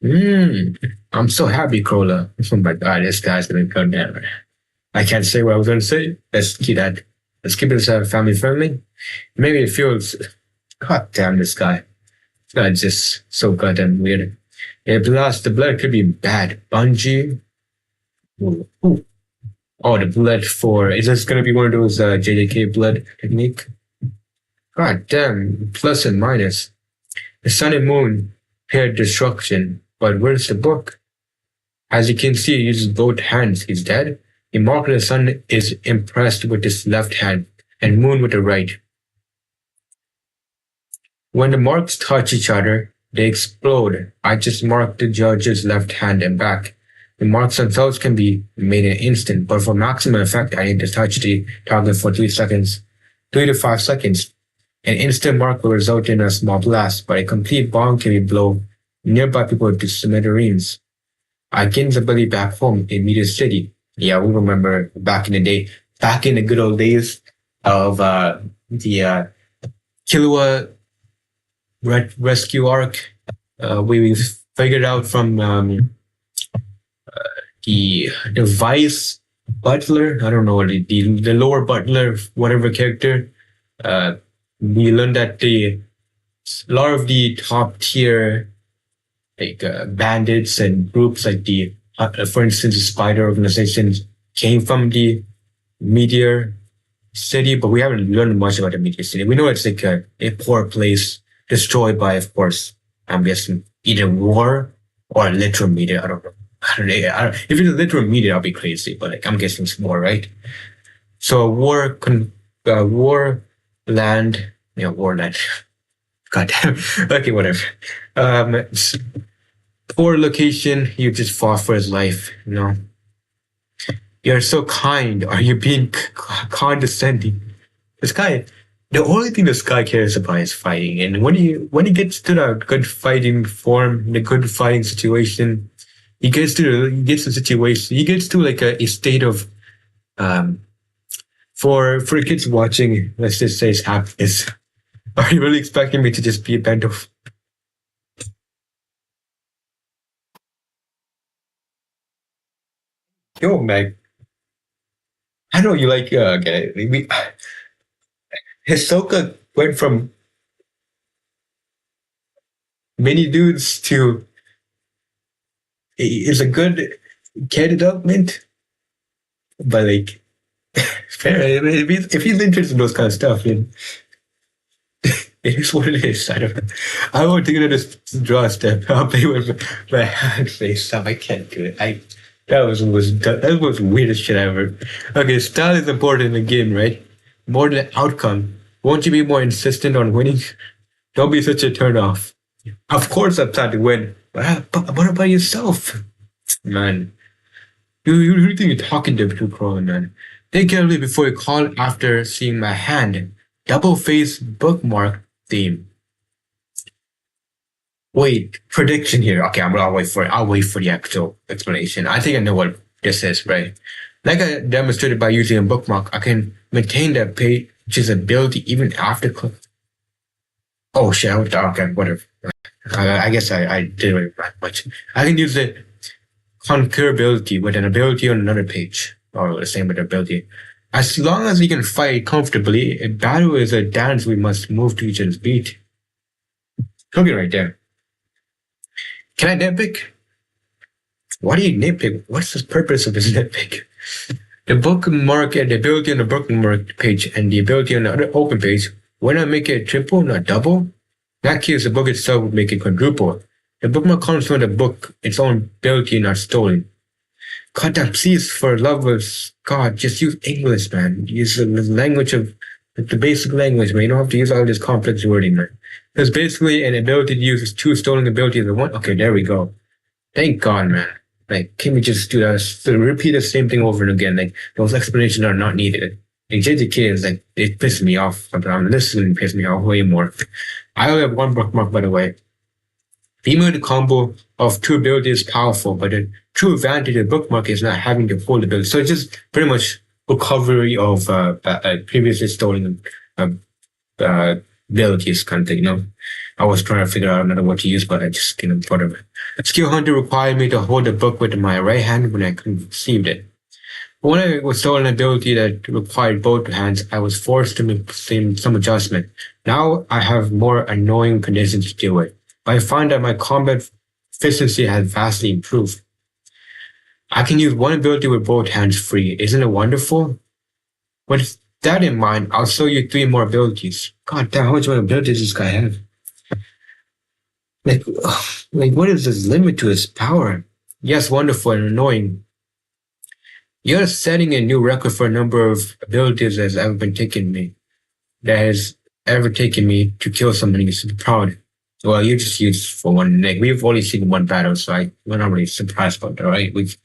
I'm so happy, Krola. Oh my god, this guy's gonna go down. I can't say what I was gonna say. Let's keep it as family friendly. Maybe it feels god damn this guy. This guy's just so goddamn weird. The blood could be bad. Bungee. Ooh. Oh, the blood is this gonna be one of those JJK blood technique? God damn, plus and minus. The sun and moon paired destruction, but where's the book? As you can see, he uses both hands. He's dead. The mark of the sun is impressed with his left hand and moon with the right. When the marks touch each other, they explode. I just marked the judge's left hand and back. The marks themselves can be made in an instant, but for maximum effect, I need to touch the target for 3 seconds. 3 to 5 seconds. An instant mark will result in a small blast, but a complete bomb can be blown nearby people to smithereens. I gained the ability back home in Media City. Yeah, we remember back in the good old days of the Killua rescue arc. We figured out from the vice butler, I don't know, the lower butler, whatever character, we learned that a lot of the top tier bandits and groups like for instance, the Spider organizations came from the Meteor City, but we haven't learned much about the Meteor City. We know it's like a poor place destroyed by, of course, I'm guessing either war or a literal meteor. I don't know. If it's a literal meteor, I'll be crazy, but I'm guessing it's war, right? So war land. God damn. Okay, whatever. Poor location. You just fought for his life. You're so kind. Are you being condescending? This guy. The only thing this guy cares about is fighting, and when he gets to the good fighting form, the good fighting situation, he gets to like a state of for kids watching, let's just say, it's happiness. Are you really expecting me to just be a bento? yo, man, I know you like, okay, Hisoka went from many dudes to is a good character development, but like, if he's interested in those kind of stuff, then it is what it is. I don't know. I want to get to draw a step. I'll play with my hand face up. I can't do it. That was the weirdest shit ever. Okay, style is important in the game, right? More than outcome. Won't you be more insistent on winning? Don't be such a turnoff. Of course, I'm trying to win, but what about yourself, man? You think you're talking to Crawler, man? Think carefully before you call after seeing my hand. Double face bookmark theme. Wait, prediction here. Okay, I'll wait for it. I'll wait for the actual explanation. I think I know what this is, right? Like I demonstrated by using a bookmark, I can maintain that page's ability even after click. Oh shit, okay, whatever. I guess I did it right much. I can use the concurability with an ability on another page, or the same with ability. As long as we can fight comfortably, a battle is a dance we must move to each other's beat. Look it right there. Can I nitpick? Why do you nitpick? What's the purpose of this nitpick? The bookmark and the ability on the bookmark page and the ability on the other open page, why not make it triple, not double? In that case, the book itself would make it quadruple. The bookmark comes from the book, its own ability, not stolen. God damn, please, for love of God, just use English, man. Use the language of the basic language, man. You don't have to use all this complex wording, man. There's basically an ability to use two stolen abilities at once. Okay, there we go. Thank God, man. Like, can we just do that? So repeat the same thing over and again? Like, those explanations are not needed. Like, JJK is like, it pisses me off. But I'm listening, pisses me off way more. I only have one bookmark, by the way. Even the combo of two abilities is powerful, but the true advantage of the bookmark is not having the full ability. So it's just pretty much recovery of previously stolen abilities kind of thing, you know. I was trying to figure out another word to use, but I just couldn't thought of it. Skill Hunter required me to hold the book with my right hand when I conceived it. But when I was stolen an ability that required both hands, I was forced to make some adjustment. Now I have more annoying conditions to deal with. But I find that my combat efficiency has vastly improved. I can use one ability with both hands free. Isn't it wonderful? With that in mind, I'll show you 3 more abilities. God damn, how much more abilities does this guy have? Like, what is this limit to his power? Yes, wonderful and annoying. You're setting a new record for a number of abilities that has ever taken me to kill somebody. You're super proud. Well, you just used for one leg. We've only seen one battle, so we're not really surprised about that, right? We've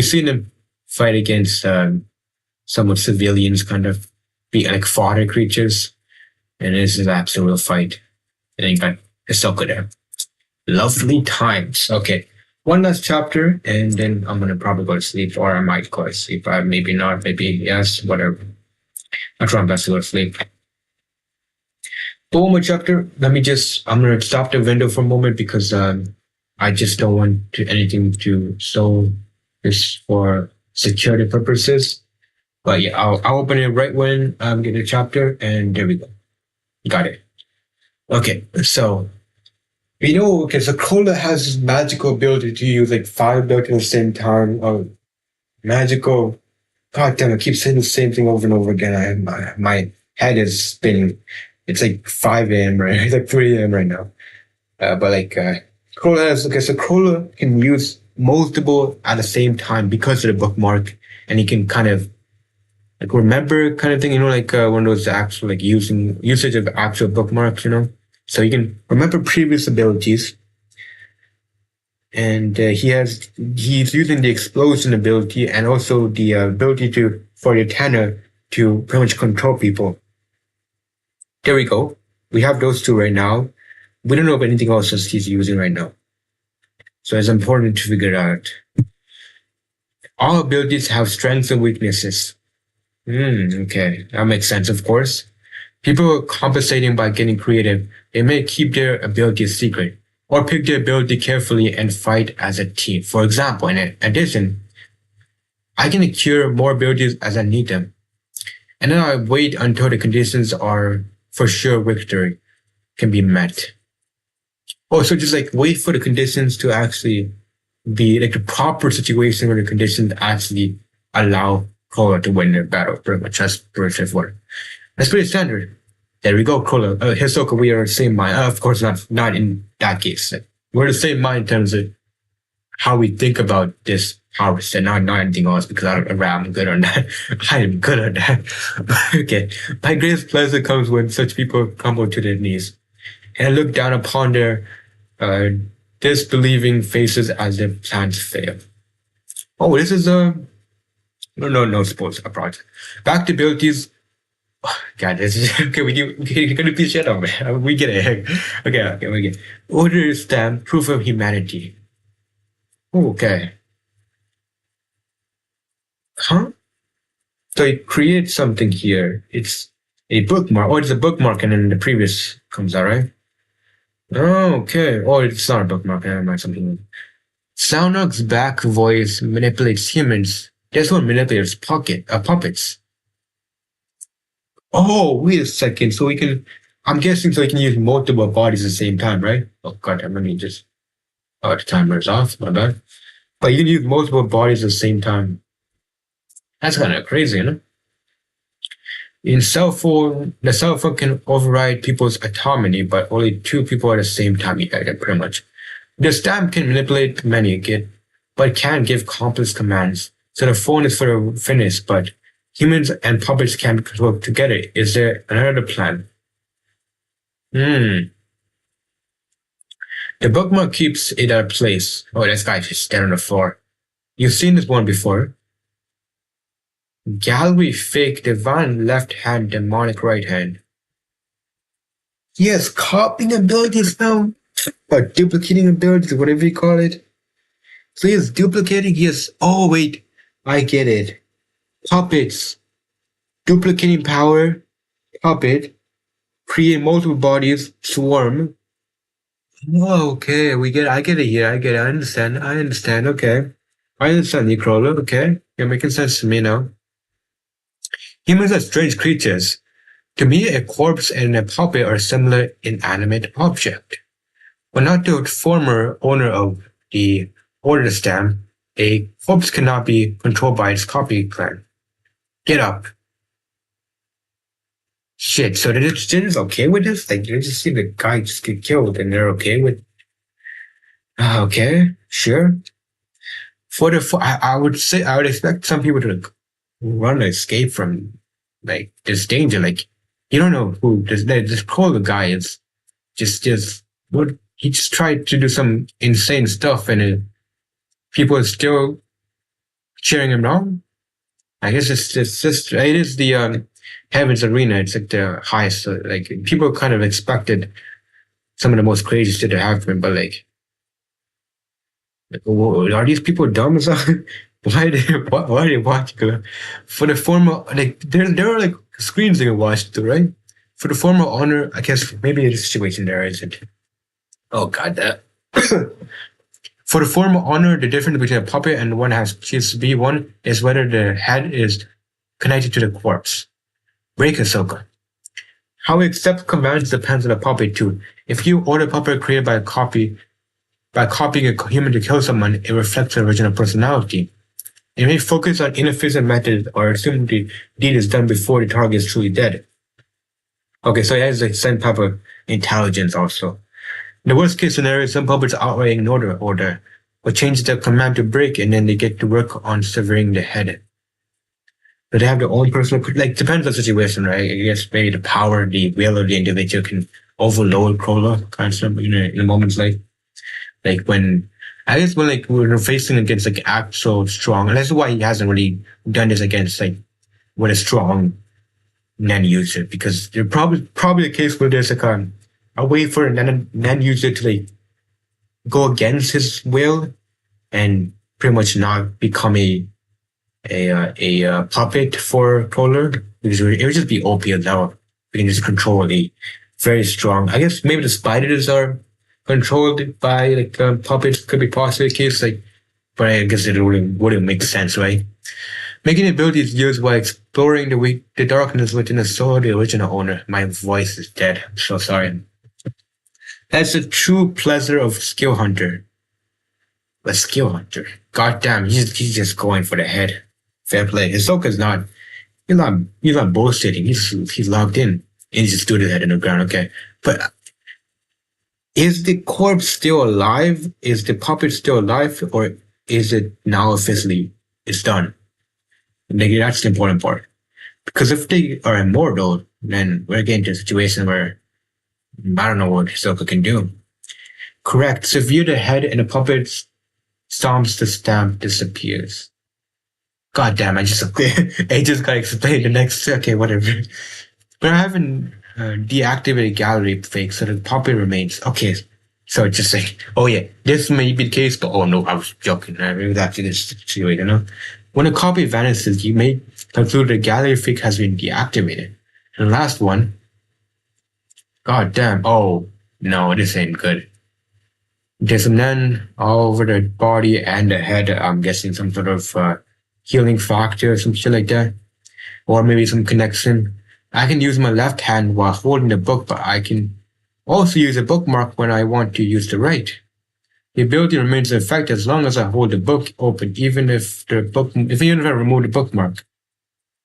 seen him fight against somewhat civilians, kind of be like fodder creatures, and this is an absolute fight. And you got Hisoka there. Lovely times. Okay, one last chapter, and then I'm gonna probably go to sleep, or I might go to sleep. Maybe not. Maybe yes. Whatever. I'll try my best to go to sleep. One more chapter. I'm gonna stop the window for a moment because I just don't want anything to show this for security purposes. But yeah, I'll open it right when I'm getting a chapter, and there we go. Got it. Okay, so so Crawler has this magical ability to use like 5 abilities at the same time. Magical. God damn, I keep saying the same thing over and over again. My head is spinning. It's like 5 a.m. right? It's like 3 a.m. right now. Crawler Crawler can use multiple at the same time because of the bookmark, and he can kind of like remember kind of thing, you know, like one of those actual like usage of actual bookmarks, you know. So you can remember previous abilities, and he's using the explosion ability and also the ability for the Tanner to pretty much control people. There we go. We have those 2 right now. We don't know of anything else that he's using right now. So it's important to figure out. All abilities have strengths and weaknesses. Okay, that makes sense, of course. People are compensating by getting creative. They may keep their ability a secret, or pick their ability carefully and fight as a team. For example, in addition, I can cure more abilities as I need them. And then I wait until the conditions are for sure victory can be met. Oh, so just like wait for the conditions to actually be like the proper situation where the conditions actually allow Kola to win the battle. Pretty much that's pretty straightforward. That's pretty standard. There we go, Kola. Hisoka, we are the same mind. Of course, not in that case. We're the same mind in terms of how we think about this harvest and not anything else because I'm good on that. I am good on that. Okay. My greatest pleasure comes when such people crumble to their knees and look down upon their disbelieving faces as their plans fail. Oh, this is no sports approach. Back to abilities. Oh, God, this is okay. We're gonna be shut up, man. We get it. Okay, we get. Order stamp, proof of humanity. Okay. Huh? So it creates something here. It's a bookmark. Oh, it's a bookmark, and then the previous comes out, right? Oh, okay. Oh, it's not a bookmark. Never mind, something. Soundnock's back voice manipulates humans. This one manipulates puppets. Oh, wait a second. So we can, I'm guessing so we can use multiple bodies at the same time, right? Oh, God, let me just, the timer's off. My bad. But you can use multiple bodies at the same time. That's kind of crazy, you know? In the cell phone can override people's autonomy, but only two people at the same time. Yeah, pretty much. The stamp can manipulate many, but can't give complex commands. So the phone is for the finish, but humans and puppets can work together. Is there another plan? The bookmark keeps it at a place. Oh, this guy just standing on the floor. You've seen this one before. Gallery fake divine left hand, demonic right hand. Yes, copying abilities now. Or duplicating abilities, whatever you call it. So he's duplicating his. Oh, wait. I get it. Puppets. Duplicating power. Puppet. Create multiple bodies. Swarm. Oh, okay. I get it here. I get it. I understand. Okay. I understand you, Crawler. Okay. You're making sense to me now. Humans are strange creatures. To me, a corpse and a puppet are similar inanimate object. But not to the former owner of the order stamp, a corpse cannot be controlled by its copy clan. Get up. Shit, so they're just okay with this? Like, you just see the guy just get killed and they're okay with... Okay, sure. I would expect some people to run and escape from, like, this danger. Like, you don't know who this Kohler guy is. He just tried to do some insane stuff and people are still cheering him on. I guess it is the Heaven's Arena. It's like the highest, like people kind of expected some of the most crazy shit to happen, but like are these people dumb or something? Why are they watching? For the former, like there are like screens they can watch too, right? For the former honor, I guess maybe the situation there isn't. Oh God, that. For the former honor, the difference between a puppet and one has to one is whether the head is connected to the corpse. Break Ahsoka. How we accept commands depends on the puppet too. If you order a puppet created by copying a human to kill someone, it reflects the original personality. It may focus on inefficient methods or assume the deed is done before the target is truly dead. Okay, so it has the same type of intelligence also. In the worst case scenario, some puppets outright ignore the order, or change the command to break, and then they get to work on severing the head. But they have their own personal, like, depends on the situation, right? I guess maybe the power, the will of the individual can overload Kohler, kind of stuff, in a moment's like when we're facing against like actual strong, and that's why he hasn't really done this against like with a strong Nen user, because there's probably a case where there's like a way for a Nen user to like go against his will and pretty much not become a puppet for Kohler, because it would just be OP now. We can just control a very strong. I guess maybe the spiders are controlled by like puppets. Could be possibly the case. Like but I guess it wouldn't make sense, right? Making abilities used while exploring the darkness within the soul of the original owner. My voice is dead. I'm so sorry. That's the true pleasure of skill hunter. A skill hunter. God damn, he's just going for the head. Fair play. Hisoka's not. He's not bullshitting. He's logged in. And he just threw the head in the ground. Okay, but is the corpse still alive? Is the puppet still alive, or is it now officially it's done? Like, that's the important part. Because if they are immortal, then we're getting to a situation where I don't know what Hisoka can do. Correct. So view the head and the puppet stomps the stamp disappears. God damn, I just gotta explain the next. Okay, whatever. But I haven't deactivated gallery fake, so the puppet remains. Okay, so just like, oh yeah, this may be the case, but oh no, I was joking. I really actually this situation, you know. When a copy vanishes, you may conclude the gallery fake has been deactivated. And the last one, god damn, oh no, this ain't good. There's some nen all over the body and the head. I'm guessing some sort of healing factor or some shit like that. Or maybe some connection. I can use my left hand while holding the book, but I can also use a bookmark when I want to use the right. The ability remains in effect as long as I hold the book open, even if I remove the bookmark.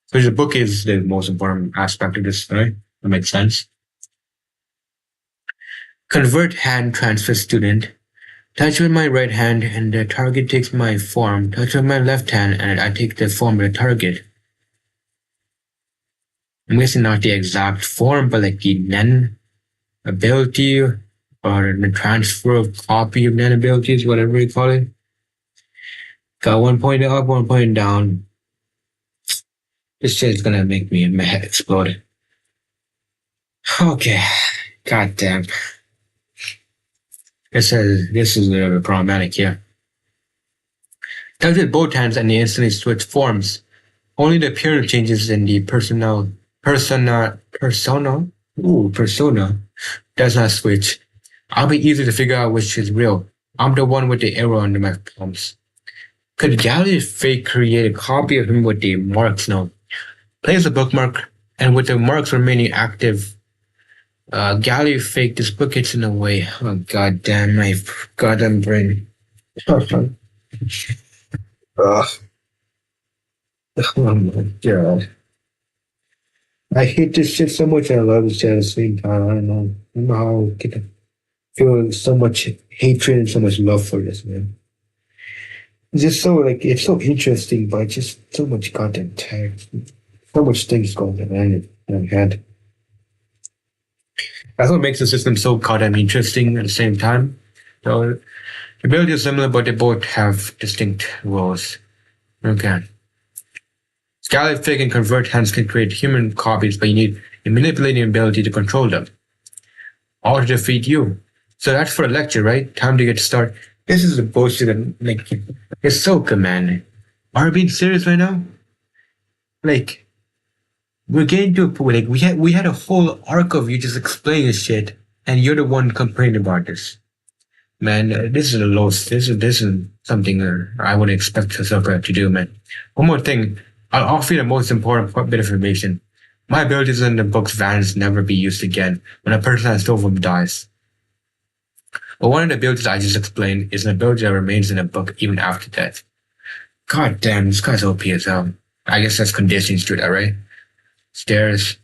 So the book is the most important aspect of this, right? That makes sense. Convert hand transfer student. Touch with my right hand and the target takes my form. Touch with my left hand and I take the form of the target. I'm guessing not the exact form, but like the nen ability or the transfer of copy of nen abilities, whatever you call it. Got 1 point up, 1 point down. This shit is gonna make my head explode. Okay, god damn. This is a little bit problematic here. Touch with both hands and they instantly switch forms. Only the appearance changes in the persona does not switch. I'll be easy to figure out which is real. I'm the one with the arrow under my palms. Could Gallery Fake create a copy of him with the marks? No. Place a bookmark, and with the marks remaining active, Gallery Fake dislocates in a way. Oh god damn my goddamn brain. Oh my god. I hate this shit so much. I love this shit at the same time. I don't know how I can feel so much hatred and so much love for this, man. It's just so it's so interesting, but just so much content tags, so much things going on in my head. That's what makes the system so goddamn interesting at the same time. So, the ability is similar, but they both have distinct roles. Okay. Gallery Fake and Convert hands can create human copies, but you need a manipulating ability to control them. Or to defeat you. So that's for a lecture, right? Time to get started. This is the bullshit that, it's so good, man. Are we being serious right now? We're getting to a point, we had a whole arc of you just explaining this shit, and you're the one complaining about this. Man, this is the lowest. This is something I wouldn't expect Hisoka to do, man. One more thing. I'll offer you the most important bit of information. My abilities in the book's vanish never be used again when a person has stole them dies. But one of the abilities I just explained is an ability that remains in a book even after death. God damn, this guy's OP as hell. I guess that's conditions to that, right? Stairs.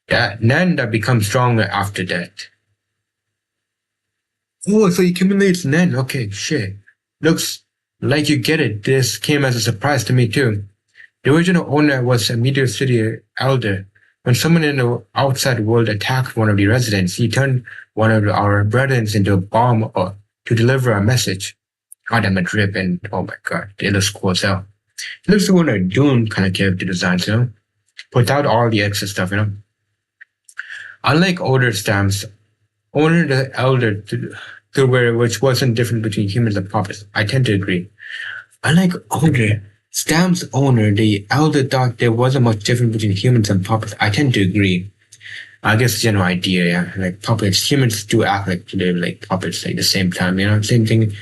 Nen that becomes stronger after death. Oh, so he accumulates Nen. Okay, shit. Looks like you get it. This came as a surprise to me too. The original owner was a Meteor City elder. When someone in the outside world attacked one of the residents, he turned one of our brethren into a bomb to deliver a message. God damn, a drip, and oh my god, it looks cool as hell. It looks like one of a Dune kind of character designs, you know? Without all the extra stuff, you know? Unlike older stamps, owner the elder to where which wasn't different between humans and puppets. I tend to agree. Unlike older Stam's owner, the elder, thought there wasn't much difference between humans and puppets. I tend to agree. I guess the general idea, yeah. Like puppets, humans do act like they're like puppets at the same time, you know? Same thing.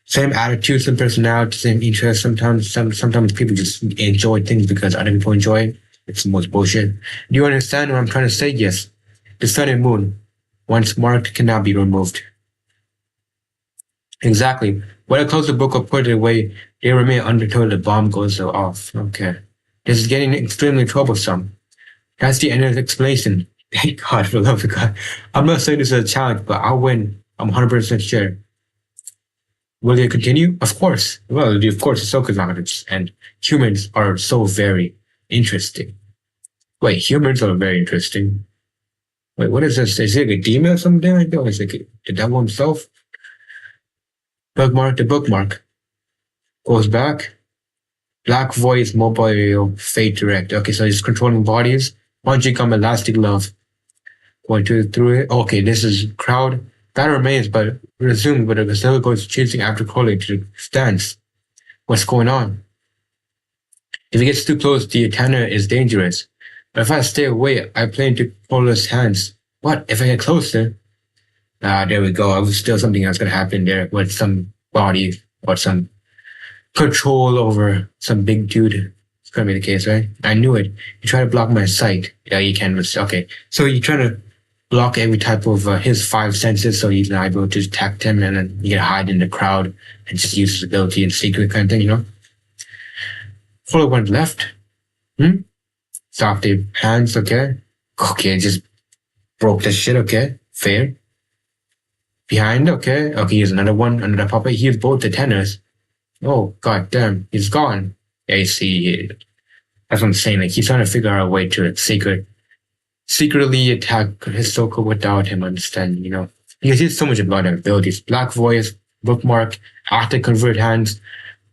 same attitude, same personality, same interest. Sometimes people just enjoy things because other people enjoy it. It's the most bullshit. Do you understand what I'm trying to say? Yes. The sun and moon, once marked, cannot be removed. Exactly. When I close the book or put it away, they remain until the bomb goes off. Okay. This is getting extremely troublesome. That's the end of the explanation. Thank God, for the love of God. I'm not saying this is a challenge, but I'll win. I'm 100% sure. Will they continue? Of course. Well, of course, it's so language, and humans are so very interesting. Wait, humans are very interesting. Wait, what is this? Is it a demon or something like that? Or is it the devil himself? Bookmark, the bookmark goes back. Black voice, mobile, fate direct. Okay, so it's controlling bodies. Bungee gum, elastic love. Going through it. Okay, this is crowd. That remains, but resume, but the Vasily goes chasing after Crowley to the stands. What's going on? If he gets too close, the Etana is dangerous. But if I stay away, I play into Crowley's hands. What? If I get closer? There we go. I was still something else gonna happen there with some body or some control over some big dude. It's gonna be the case, right? I knew it. You try to block my sight. Yeah, you can. Okay. So you try to block every type of his five senses so he's not able to detect him, and then you can hide in the crowd and just use his ability in secret kind of thing, you know? Follow went left. Stop the hands, okay? Okay, just broke the shit, okay? Fair. Behind, okay? Okay, here's another one, another puppet. Here's both the tenors. Oh, god damn, he's gone. Yeah, you see, that's what I'm saying. Like, he's trying to figure out a way to secretly attack Hisoka without him understanding, you know? Because he has so much about him abilities. Black voice, bookmark, active convert hands,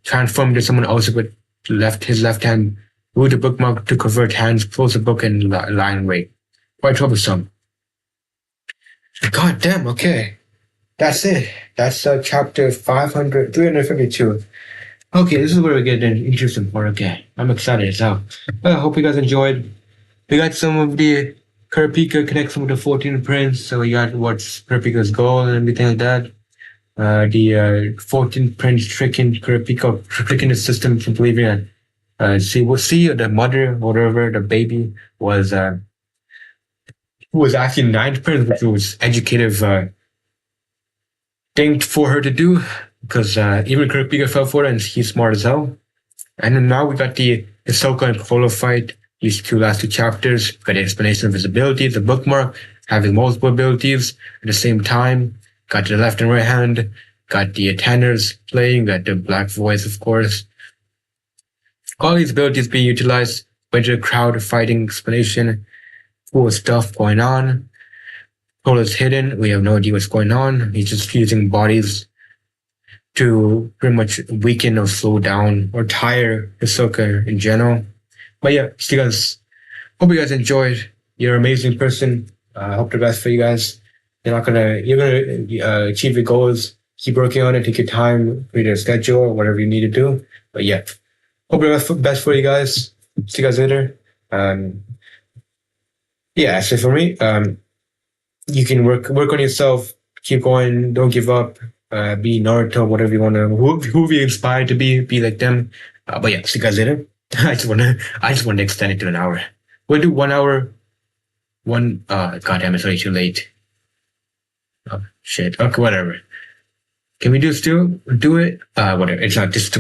transform into someone else with his left hand, move the bookmark to convert hands, close the book and line rate. Quite troublesome. God damn, okay. That's it. That's chapter 352. Okay, this is where we get an interesting part. Okay, I'm excited. So, I hope you guys enjoyed. We got some of the Kurapika connect some of the 14 prints. So we got what's Kurapika's goal and everything like that. The 14 prints tricking Kurapika, tricking the system from believing that see the mother, whatever, the baby was who was actually 9th prince, which was educative thing for her to do, because even Kurapika fell for it and he's smart as hell. And then now we got the Hisoka and Piccolo fight. These last two chapters, got the explanation of his abilities, the bookmark, having multiple abilities at the same time. Got the left and right hand, got the tenors playing, got the black voice, of course. All these abilities being utilized by the crowd fighting explanation. Cool stuff going on. Piccolo's hidden. We have no idea what's going on. He's just using bodies to pretty much weaken or slow down or tire Hisoka in general. But yeah, see you guys. Hope you guys enjoyed. You're an amazing person. I hope the best for you guys. You're gonna achieve your goals. Keep working on it. Take your time, read your schedule, or whatever you need to do. But yeah, hope the best for you guys. See you guys later. Yeah, so for me, you can work on yourself. Keep going. Don't give up. Be Naruto, whatever you want to, who you inspired to be like them. But yeah, see you guys later. I just want to extend it to an hour. We'll do 1 hour. God damn, it's already too late. Oh shit. Okay, whatever. Can we still do it? Whatever. It's not just too